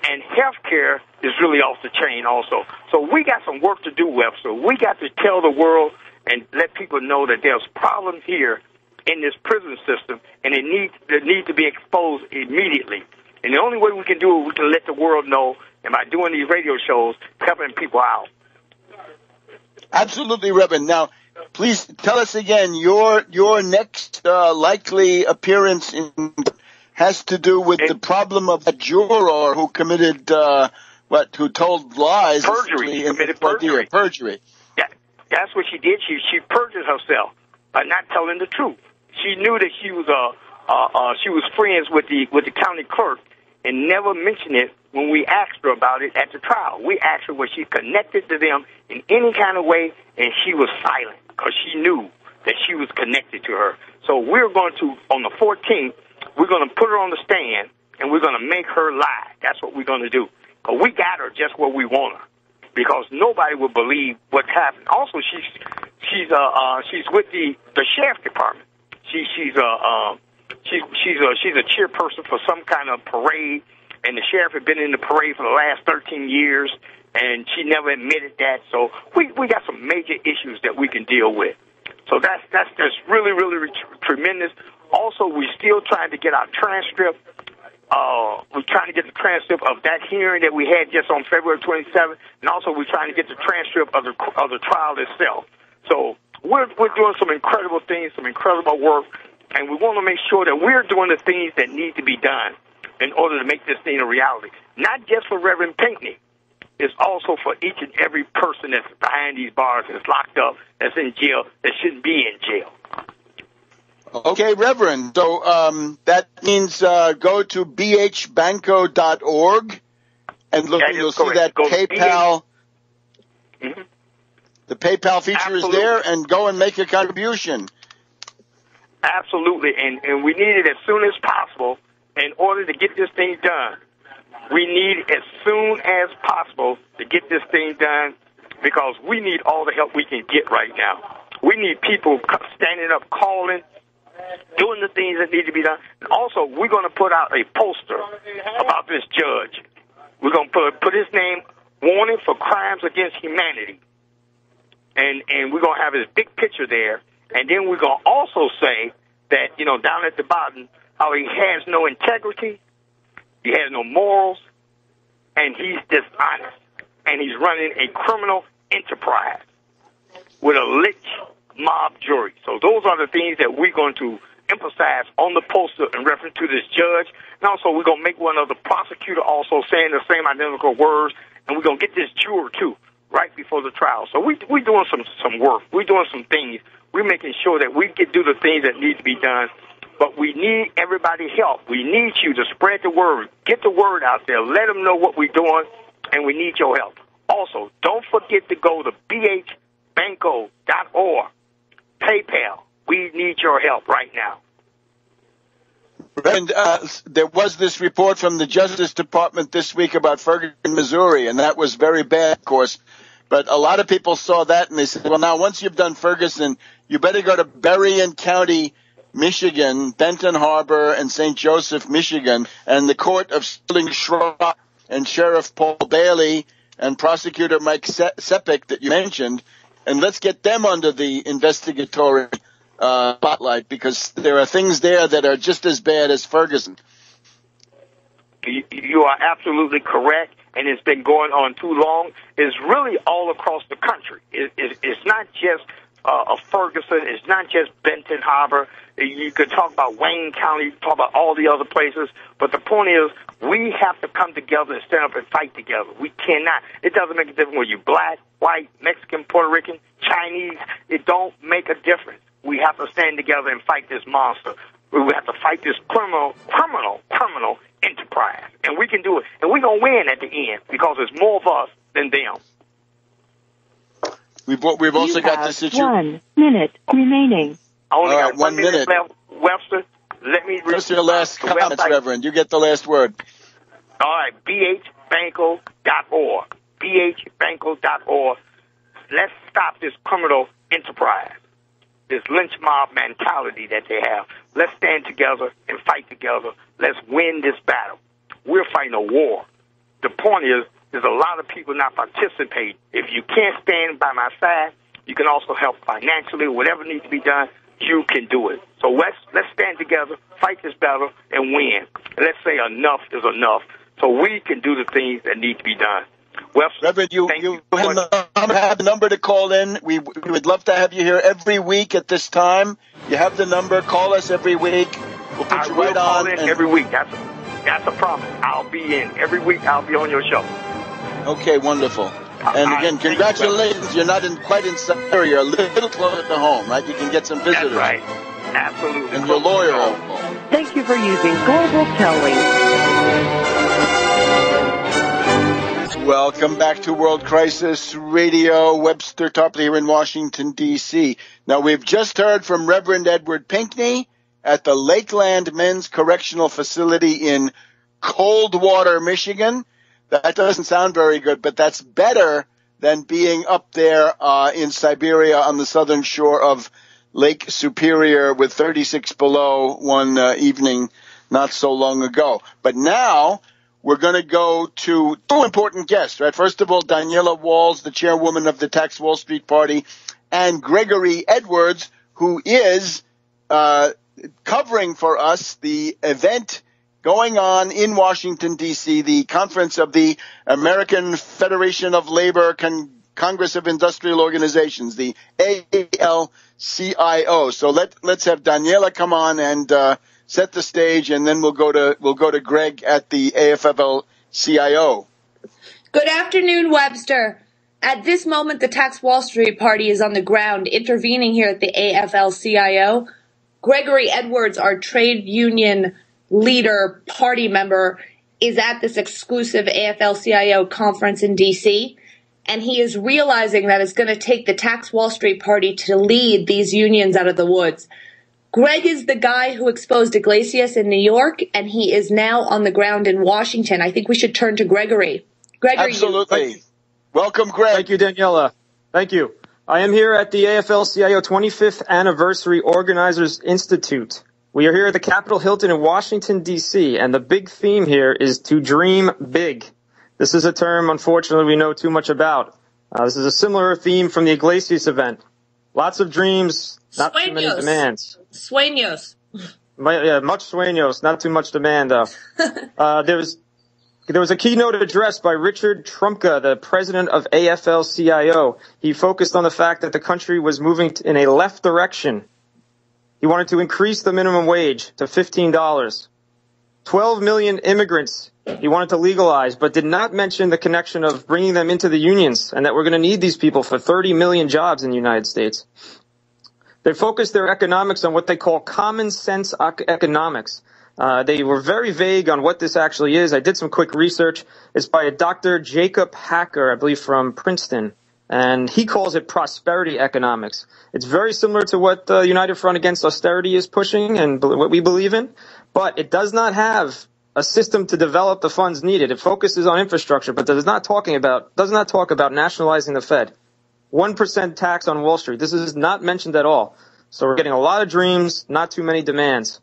And healthcare is really off the chain also. So we got some work to do, Webster. We got to tell the world and let people know that there's problems here in this prison system, and they need to be exposed immediately. And the only way we can do it, we can let the world know, and by doing these radio shows, helping people out.
Absolutely, Reverend. Now, please tell us again, your next likely appearance has to do with the problem of a juror who committed, who told lies.
Perjury. Committed perjury.
Perjury.
Yeah, that's what she did. She perjured herself by not telling the truth. She knew that she was friends with the county clerk and never mentioned it when we asked her about it at the trial. We asked her was she connected to them in any kind of way, and she was silent because she knew that she was connected to her. So we're going to, on the 14th, we're going to put her on the stand, and we're going to make her lie. That's what we're going to do. But we got her just where we want her, because nobody will believe what's happened. Also, she's with the sheriff department. She's a chairperson for some kind of parade, and the sheriff had been in the parade for the last 13 years, and she never admitted that. So we got some major issues that we can deal with. So that's just really, really tremendous. Also, we're still trying to get our transcript. We're trying to get the transcript of that hearing that we had just on February 27th, and also we're trying to get the transcript of the trial itself. So we're doing some incredible things, some incredible work, and we want to make sure that we're doing the things that need to be done in order to make this thing a reality. Not just for Reverend Pinkney. It's also for each and every person that's behind these bars, that's locked up, that's in jail, that shouldn't be in jail.
Okay, Reverend. So that means go to bhbanco.org and look. You'll see that PayPal. Mm-hmm. The PayPal feature is there, and go and make a contribution.
Absolutely, and we need it as soon as possible in order to get this thing done. We need as soon as possible to get this thing done, because we need all the help we can get right now. We need people standing up, calling, doing the things that need to be done. And also, we're going to put out a poster about this judge. We're going to put his name, Warning for Crimes Against Humanity. And we're going to have his big picture there. And then we're going to also say that, down at the bottom, how he has no integrity, he has no morals, and he's dishonest. And he's running a criminal enterprise with a lynch mob jury. So those are the things that we're going to emphasize on the poster in reference to this judge. And also, we're going to make one of the prosecutor also saying the same identical words, and we're going to get this juror, too, right before the trial. So we're doing some work. We're doing some things. We're making sure that we can do the things that need to be done. But we need everybody's help. We need you to spread the word. Get the word out there. Let them know what we're doing, and we need your help. Also, don't forget to go to bhbanco.org. PayPal. We need your help right now.
And there was this report from the Justice Department this week about Ferguson, Missouri, and that was very bad, of course. But a lot of people saw that, and they said, well, now, once you've done Ferguson, you better go to Berrien County, Michigan, Benton Harbor, and St. Joseph, Michigan, and the court of Sterling Schrock and Sheriff Paul Bailey and Prosecutor Mike Sepik that you mentioned, and let's get them under the investigatory spotlight, because there are things there that are just as bad as Ferguson.
You are absolutely correct, and it's been going on too long. It's really all across the country. It's not just Ferguson. It's not just Benton Harbor. You could talk about Wayne County, talk about all the other places, but the point is we have to come together and stand up and fight together. We cannot. It doesn't make a difference whether you're black, white, Mexican, Puerto Rican, Chinese. It don't make a difference. We have to stand together and fight this monster. We have to fight this criminal enterprise, and we can do it. And we're going to win at the end, because there's more of us than them.
We've also got the situation.
1 minute remaining.
I only got 1 minute left, Webster. Let me read
your last comments, Reverend. You get the last word.
All right, bhbanco.org. bhbanco.org. Let's stop this criminal enterprise, this lynch mob mentality that they have. Let's stand together and fight together. Let's win this battle. We're fighting a war. The point is, there's a lot of people not participating. If you can't stand by my side, you can also help financially. Whatever needs to be done, you can do it. So let's stand together, fight this battle, and win. And let's say enough is enough, so we can do the things that need to be done. Well,
Reverend, you have the number to call in. We would love to have you here every week at this time. You have the number. Call us every week. We'll put you right on.
I will call in every week. That's a promise. I'll be in every week. I'll be on your show.
Okay, wonderful. And again, congratulations. You're not quite in Syria. You're a little closer to home, right? You can get some visitors.
That's right. Absolutely.
And you're loyal.
Thank you for using Global Telly.
Welcome back to World Crisis Radio. Webster Tarpley here in Washington, D.C. Now, we've just heard from Reverend Edward Pinkney at the Lakeland Men's Correctional Facility in Coldwater, Michigan. That doesn't sound very good, but that's better than being up there in Siberia on the southern shore of Lake Superior with 36 below one evening not so long ago. But now we're going to go to two important guests, right? First of all, Daniela Walls, the chairwoman of the Tax Wall Street Party, and Gregory Edwards, who is covering for us the event going on in Washington, D.C., the conference of the American Federation of Labor Congress of Industrial Organizations, the AFL-CIO. So let's have Daniela come on and set the stage, and then we'll go to Greg at the AFL-CIO.
Good afternoon, Webster. At this moment, the Tax Wall Street Party is on the ground intervening here at the AFL-CIO. Gregory Edwards, our trade union leader, party member, is at this exclusive AFL-CIO conference in D.C., and he is realizing that it's going to take the Tax Wall Street Party to lead these unions out of the woods. Greg is the guy who exposed Iglesias in New York, and he is now on the ground in Washington. I think we should turn to Gregory. Gregory,
absolutely. Welcome, Greg.
Thank you, Daniela. Thank you. I am here at the AFL-CIO 25th Anniversary Organizers Institute. We are here at the Capitol Hilton in Washington, D.C., and the big theme here is to dream big. This is a term, unfortunately, we know too much about. This is a similar theme from the Iglesias event. Lots of dreams, not too many demands.
Sueños.
Yeah, much sueños, not too much demand, though. There was a keynote address by Richard Trumka, the president of AFL-CIO. He focused on the fact that the country was moving in a left direction. He wanted to increase the minimum wage to $15. 12 million immigrants he wanted to legalize, but did not mention the connection of bringing them into the unions and that we're going to need these people for 30 million jobs in the United States. They focused their economics on what they call common sense economics. They were very vague on what this actually is. I did some quick research. It's by a Dr. Jacob Hacker, I believe, from Princeton. And he calls it prosperity economics. It's very similar to what the United Front Against Austerity is pushing and what we believe in, but it does not have a system to develop the funds needed. It focuses on infrastructure, but does not talk about nationalizing the Fed. 1% tax on Wall Street. This is not mentioned at all. So we're getting a lot of dreams, not too many demands.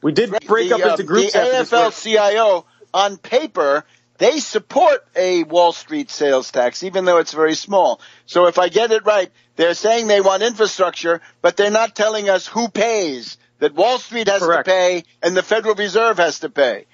We did break up into groups.
The AFL-CIO, on paper, they support a Wall Street sales tax, even though it's very small. So if I get it right, they're saying they want infrastructure, but they're not telling us who pays, that Wall Street has to pay and the Federal Reserve has to pay.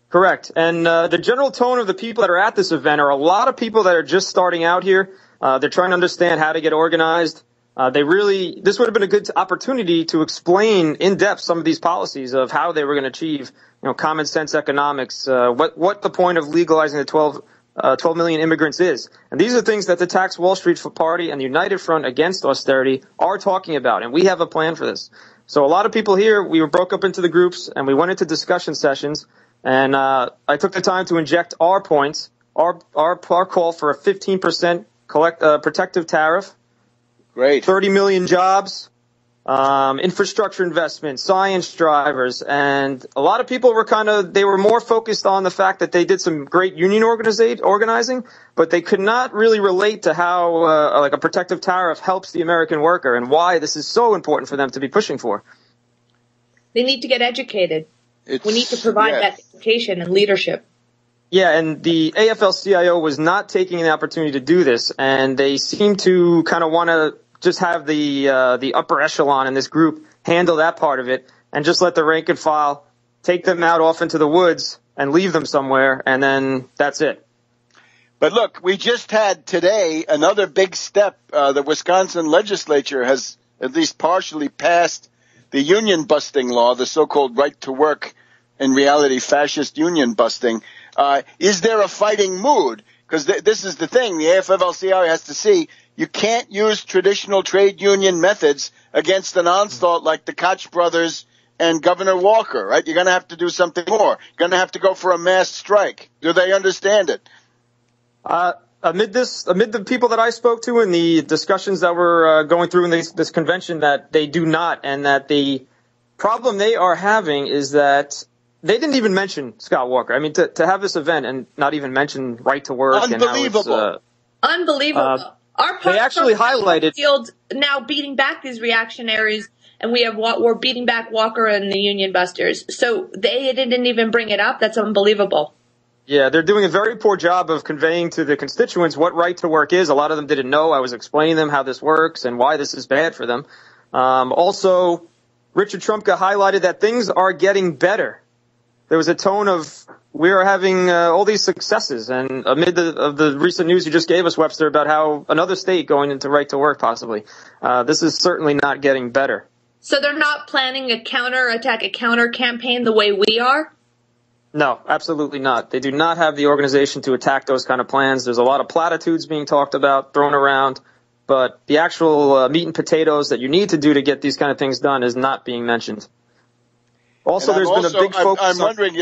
Correct. And the general tone of the people that are at this event are a lot of people that are just starting out here. They're trying to understand how to get organized. This would have been a good opportunity to explain in depth some of these policies of how they were going to achieve, common sense economics, what the point of legalizing the 12 million immigrants is. And these are things that the Tax Wall Street Party and the United Front Against Austerity are talking about. And we have a plan for this. So a lot of people here, we were broke up into the groups and we went into discussion sessions. And I took the time to inject our points, our call for a 15% protective tariff.
Great.
30 million jobs, infrastructure investment, science drivers, and a lot of people they were more focused on the fact that they did some great union organizing, but they could not really relate to how a protective tariff helps the American worker and why this is so important for them to be pushing for.
They need to get educated. We need to provide that education and leadership.
Yeah, and the AFL-CIO was not taking the opportunity to do this, and they seem to kind of want to just have the upper echelon in this group handle that part of it, and just let the rank and file take them out off into the woods and leave them somewhere, and then that's it.
But look, we just had today another big step. The Wisconsin legislature has at least partially passed the union busting law, the so-called right to work, in reality fascist union busting. Is there a fighting mood? Because this is the thing. The AFL-CIO has to see you can't use traditional trade union methods against an onslaught like the Koch brothers and Governor Walker, right? You're going to have to do something more. You're going to have to go for a mass strike. Do they understand it?
Amid the people that I spoke to and the discussions that were going through in this convention, that they do not, and that the problem they are having is that they didn't even mention Scott Walker. I mean, to have this event and not even mention right to work.
Unbelievable.
And how it's,
Unbelievable. Our
they actually highlighted
field now beating back these reactionaries, and we're beating back Walker and the Union Busters. So they didn't even bring it up. That's unbelievable.
Yeah, they're doing a very poor job of conveying to the constituents what right to work is. A lot of them didn't know. I was explaining them how this works and why this is bad for them. Also, Richard Trumka highlighted that things are getting better. There was a tone of we are having all these successes, and amid the recent news you just gave us, Webster, about how another state going into right to work possibly, this is certainly not getting better.
So they're not planning a counterattack, a counter campaign the way we are?
No, absolutely not. They do not have the organization to attack those kind of plans. There's a lot of platitudes being talked about, thrown around, but the actual meat and potatoes that you need to do to get these kind of things done is not being mentioned. Also, there's been a big focus.
I'm wondering,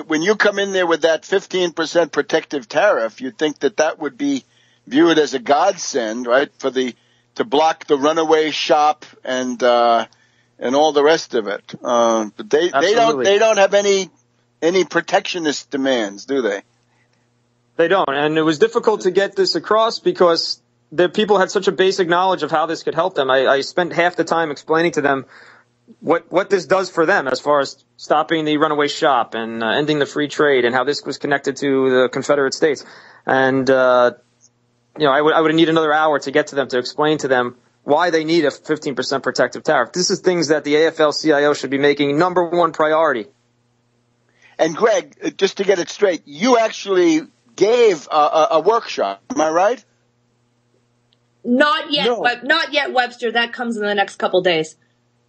when you come in there with that 15% protective tariff, you'd think that would be viewed as a godsend, right? To block the runaway shop and all the rest of it. But they don't have any protectionist demands, do they?
They don't, and it was difficult to get this across because the people had such a basic knowledge of how this could help them. I spent half the time explaining to them what this does for them as far as stopping the runaway shop and ending the free trade and how this was connected to the Confederate States. And, I would need another hour to get to them to explain to them why they need a 15% protective tariff. This is things that the AFL-CIO should be making number one priority.
And Greg, just to get it straight, you actually gave a workshop, am I right?
Not yet,
No.
Not yet, Webster. That comes in the next couple days.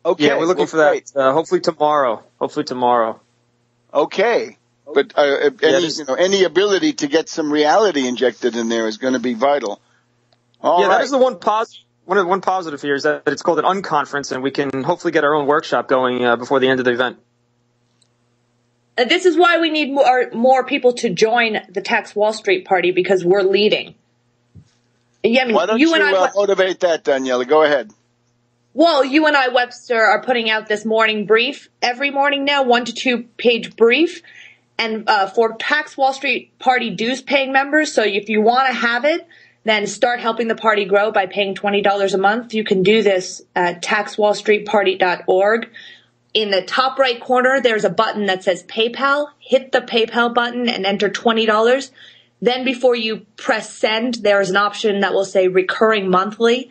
Okay.
Yeah, we're looking for that. Hopefully tomorrow.
Okay. But any ability to get some reality injected in there is going to be vital. All right.
That is the one positive here is that it's called an unconference, and we can hopefully get our own workshop going before the end of the event.
This is why we need more people to join the Tax Wall Street Party, because we're leading. Yeah, I mean,
why don't you motivate that, Daniela? Go ahead.
Well, you and I, Webster, are putting out this morning brief every morning now, 1 to 2 page brief. And for Tax Wall Street Party dues paying members, so if you want to have it, then start helping the party grow by paying $20 a month. You can do this at taxwallstreetparty.org. In the top right corner, there's a button that says PayPal. Hit the PayPal button and enter $20. Then before you press send, there is an option that will say recurring monthly.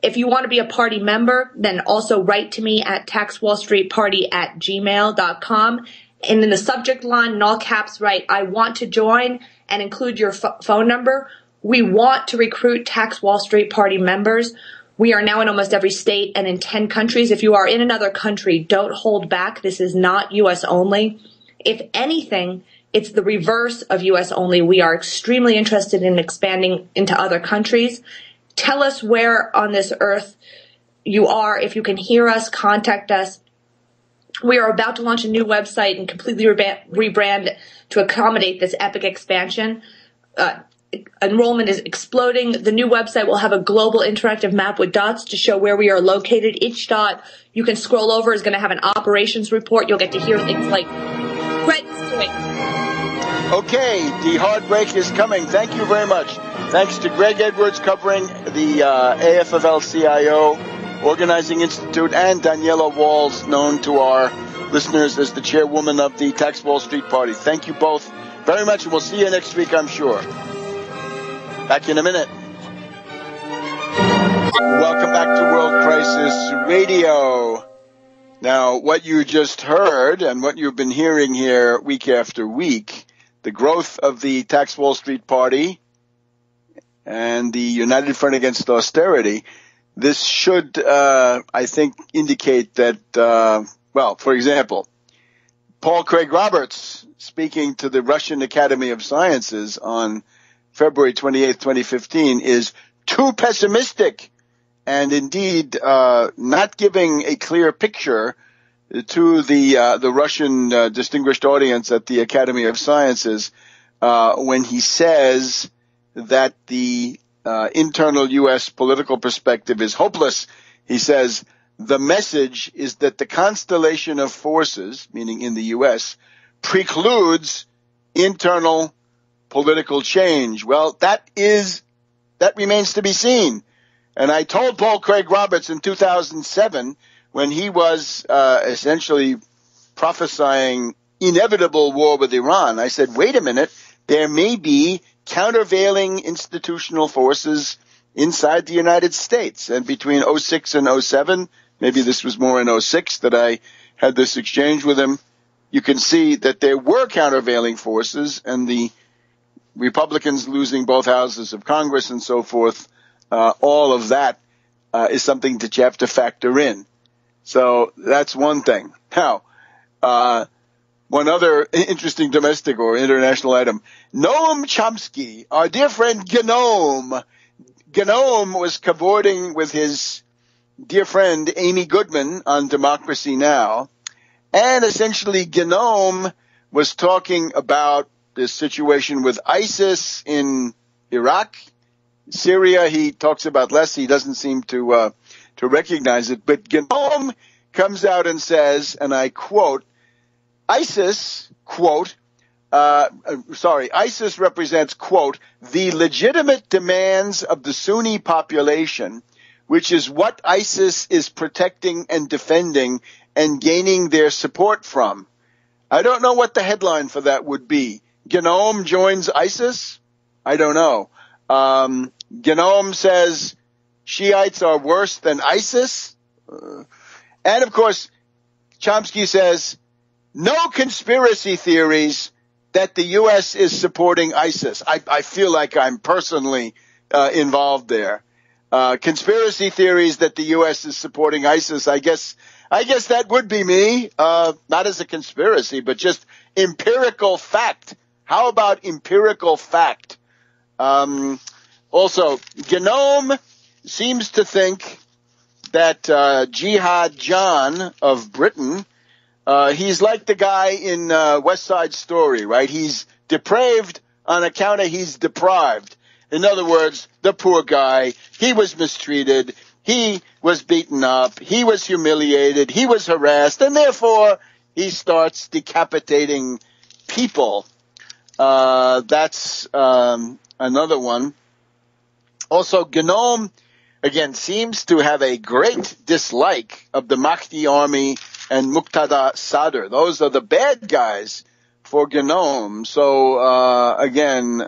If you want to be a party member, then also write to me at taxwallstreetparty@gmail.com. And in the subject line, in all caps, write, I want to join, and include your phone number. We want to recruit Tax Wall Street Party members. We are now in almost every state and in 10 countries. If you are in another country, don't hold back. This is not U.S. only. If anything, it's the reverse of U.S. only. We are extremely interested in expanding into other countries. Tell us where on this earth you are. If you can hear us, contact us. We are about to launch a new website and completely rebrand to accommodate this epic expansion. Enrollment is exploding. The new website will have a global interactive map with dots to show where we are located. Each dot you can scroll over is going to have an operations report. You'll get to hear things like Greg's doing.
Okay, the hard break is coming. Thank you very much. Thanks to Greg Edwards covering the AFL-CIO Organizing Institute, and Daniela Walls, known to our listeners as the chairwoman of the Tax Wall Street Party. Thank you both very much, and we'll see you next week, I'm sure. Back in a minute. Welcome back to World Crisis Radio. Now, what you just heard and what you've been hearing here week after week, the growth of the Tax Wall Street Party and the United Front Against Austerity, this should, I think, indicate that, for example, Paul Craig Roberts, speaking to the Russian Academy of Sciences on February 28, 2015, is too pessimistic and indeed not giving a clear picture to the Russian distinguished audience at the Academy of Sciences when he says that the internal U.S. political perspective is hopeless. He says the message is that the constellation of forces, meaning in the U.S., precludes internal political change. Well, that remains to be seen. And I told Paul Craig Roberts in 2007, when he was essentially prophesying inevitable war with Iran, I said, wait a minute, there may be countervailing institutional forces inside the United States. And between 06 and 07, maybe this was more in 06 that I had this exchange with him, you can see that there were countervailing forces, and the Republicans losing both houses of Congress and so forth, all of that is something that you have to factor in. So that's one thing. Now, one other interesting domestic or international item. Noam Chomsky, our dear friend Gnome. Gnome was cavorting with his dear friend Amy Goodman on Democracy Now! And essentially Gnome was talking about this situation with ISIS in Iraq. Syria, he talks about less. He doesn't seem to recognize it. But Gnome comes out and says, and I quote, ISIS represents, quote, the legitimate demands of the Sunni population, which is what ISIS is protecting and defending and gaining their support from. I don't know what the headline for that would be. Gnome joins ISIS? I don't know. Gnome says Shiites are worse than ISIS? And of course, Chomsky says no conspiracy theories that the U.S. is supporting ISIS. I feel like I'm personally involved there. Conspiracy theories that the U.S. is supporting ISIS, I guess that would be me, not as a conspiracy, but just empirical fact. How about empirical fact? Also, Gnome seems to think that Jihad John of Britain, he's like the guy in West Side Story, right? He's depraved on account of he's deprived. In other words, the poor guy, he was mistreated, he was beaten up, he was humiliated, he was harassed, and therefore he starts decapitating people. That's another one. Also, Gnome, again, seems to have a great dislike of the Mahdi army and Muqtada Sadr. Those are the bad guys for Gnome. So, again,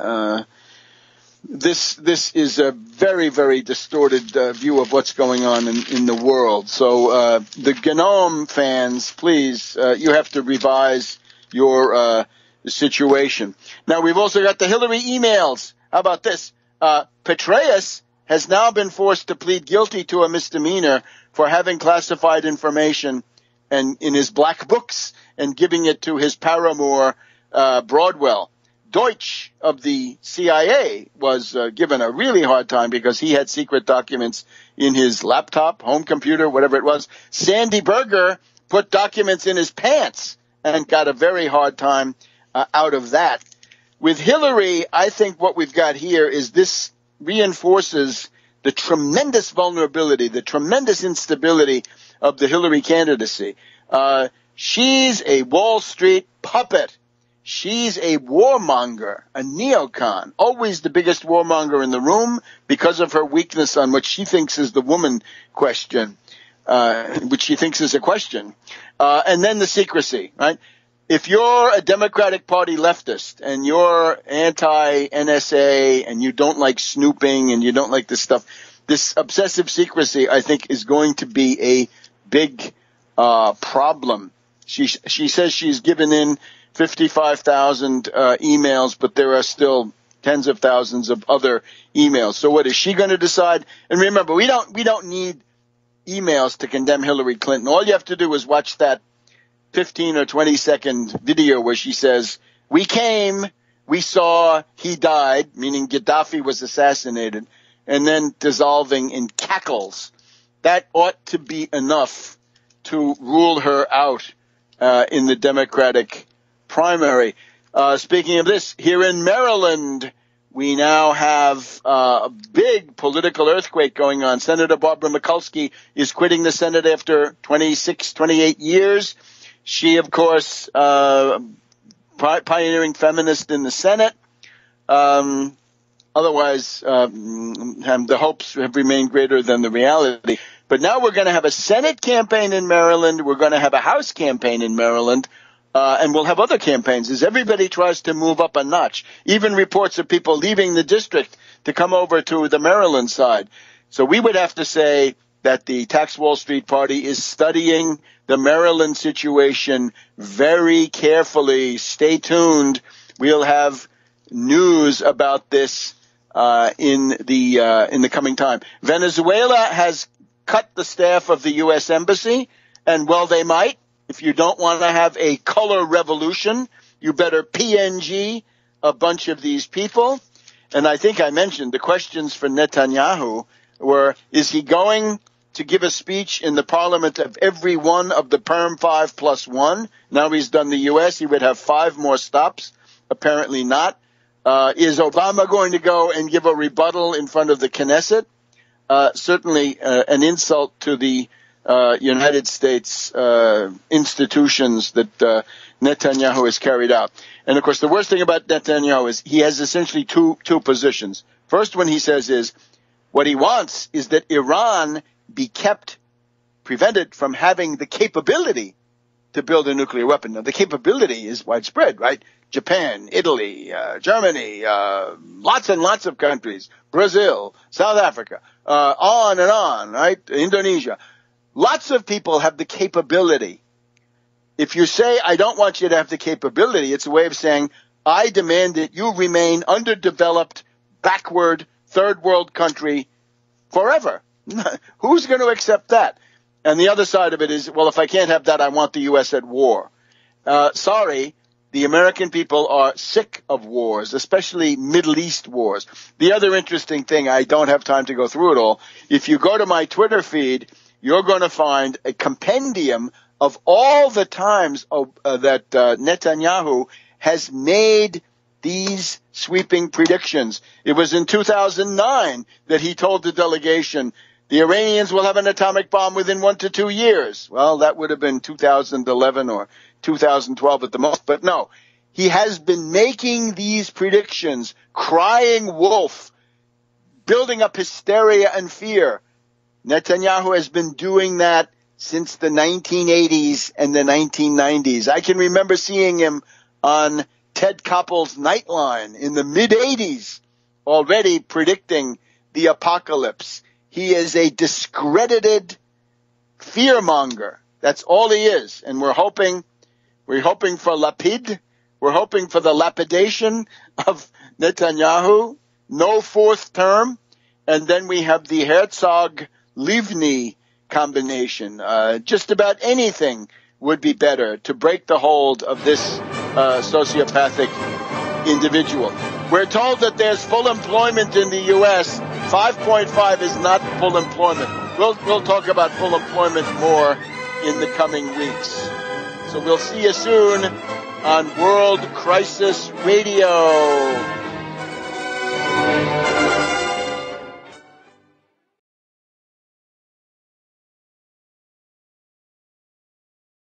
this is a very, very distorted view of what's going on in the world. So the Gnome fans, please, you have to revise your situation. Now, we've also got the Hillary emails. How about this? Petraeus has now been forced to plead guilty to a misdemeanor for having classified information and in his black books and giving it to his paramour, Broadwell. Deutsch of the CIA was given a really hard time because he had secret documents in his laptop, home computer, whatever it was. Sandy Berger put documents in his pants and got a very hard time out of that. With Hillary, I think what we've got here is this reinforces the tremendous vulnerability, the tremendous instability of the Hillary candidacy. She's a Wall Street puppet. She's a warmonger, a neocon, always the biggest warmonger in the room because of her weakness on what she thinks is the woman question, which she thinks is a question. And then the secrecy, right? If you're a Democratic Party leftist and you're anti-NSA and you don't like snooping and you don't like this stuff, this obsessive secrecy, I think, is going to be a big problem. She says she's given in 55,000 emails, but there are still tens of thousands of other emails. So what is she going to decide? And remember, we don't need emails to condemn Hillary Clinton. All you have to do is watch that 15 or 20 second video where she says, we came, we saw, he died, meaning Gaddafi was assassinated, and then dissolving in cackles. That ought to be enough to rule her out in the Democratic primary. Speaking of this, here in Maryland, We now have a big political earthquake going on. Senator Barbara Mikulski is quitting the Senate after 28 years. She, of course, pioneering feminist in the Senate. Otherwise, the hopes have remained greater than the reality. But now we're going to have a Senate campaign in Maryland. We're going to have a House campaign in Maryland. And we'll have other campaigns as everybody tries to move up a notch. Even reports of people leaving the district to come over to the Maryland side. So we would have to say that the Tax Wall Street Party is studying the Maryland situation very carefully. Stay tuned. We'll have news about this in the coming time. Venezuela has cut the staff of the U.S. Embassy, and well, they might. If you don't want to have a color revolution, you better PNG a bunch of these people. And I think I mentioned the questions for Netanyahu were, is he going to give a speech in the parliament of every one of the Perm 5+1? Now he's done the U.S., he would have 5 more stops. Apparently not. Is Obama going to go and give a rebuttal in front of the Knesset? Certainly an insult to the United States institutions that Netanyahu has carried out. And, of course, the worst thing about Netanyahu is he has essentially two positions. First one he says is what he wants is that Iran be prevented from having the capability to build a nuclear weapon. Now, the capability is widespread, right? Japan, Italy, Germany, lots and lots of countries, Brazil, South Africa, on and on, right? Indonesia. Lots of people have the capability. If you say, I don't want you to have the capability, it's a way of saying, I demand that you remain underdeveloped, backward, third world country forever. Who's going to accept that? And the other side of it is, well, if I can't have that, I want the U.S. at war. Sorry, the American people are sick of wars, especially Middle East wars. The other interesting thing, I don't have time to go through it all. If you go to my Twitter feed, you're going to find a compendium of all the times that Netanyahu has made these sweeping predictions. It was in 2009 that he told the delegation, the Iranians will have an atomic bomb within 1 to 2 years. Well, that would have been 2011 or 2012 at the most. But no, he has been making these predictions, crying wolf, building up hysteria and fear. Netanyahu has been doing that since the 1980s and the 1990s. I can remember seeing him on Ted Koppel's Nightline in the mid-80s, already predicting the apocalypse. He is a discredited fearmonger. That's all he is. And we're hoping for Lapid. We're hoping for the lapidation of Netanyahu. No 4th term. And then we have the Herzog-Livni combination. Just about anything would be better to break the hold of this sociopathic individual. We're told that there's full employment in the U.S. 5.5 is not full employment. We'll talk about full employment more in the coming weeks. So we'll see you soon on World Crisis Radio.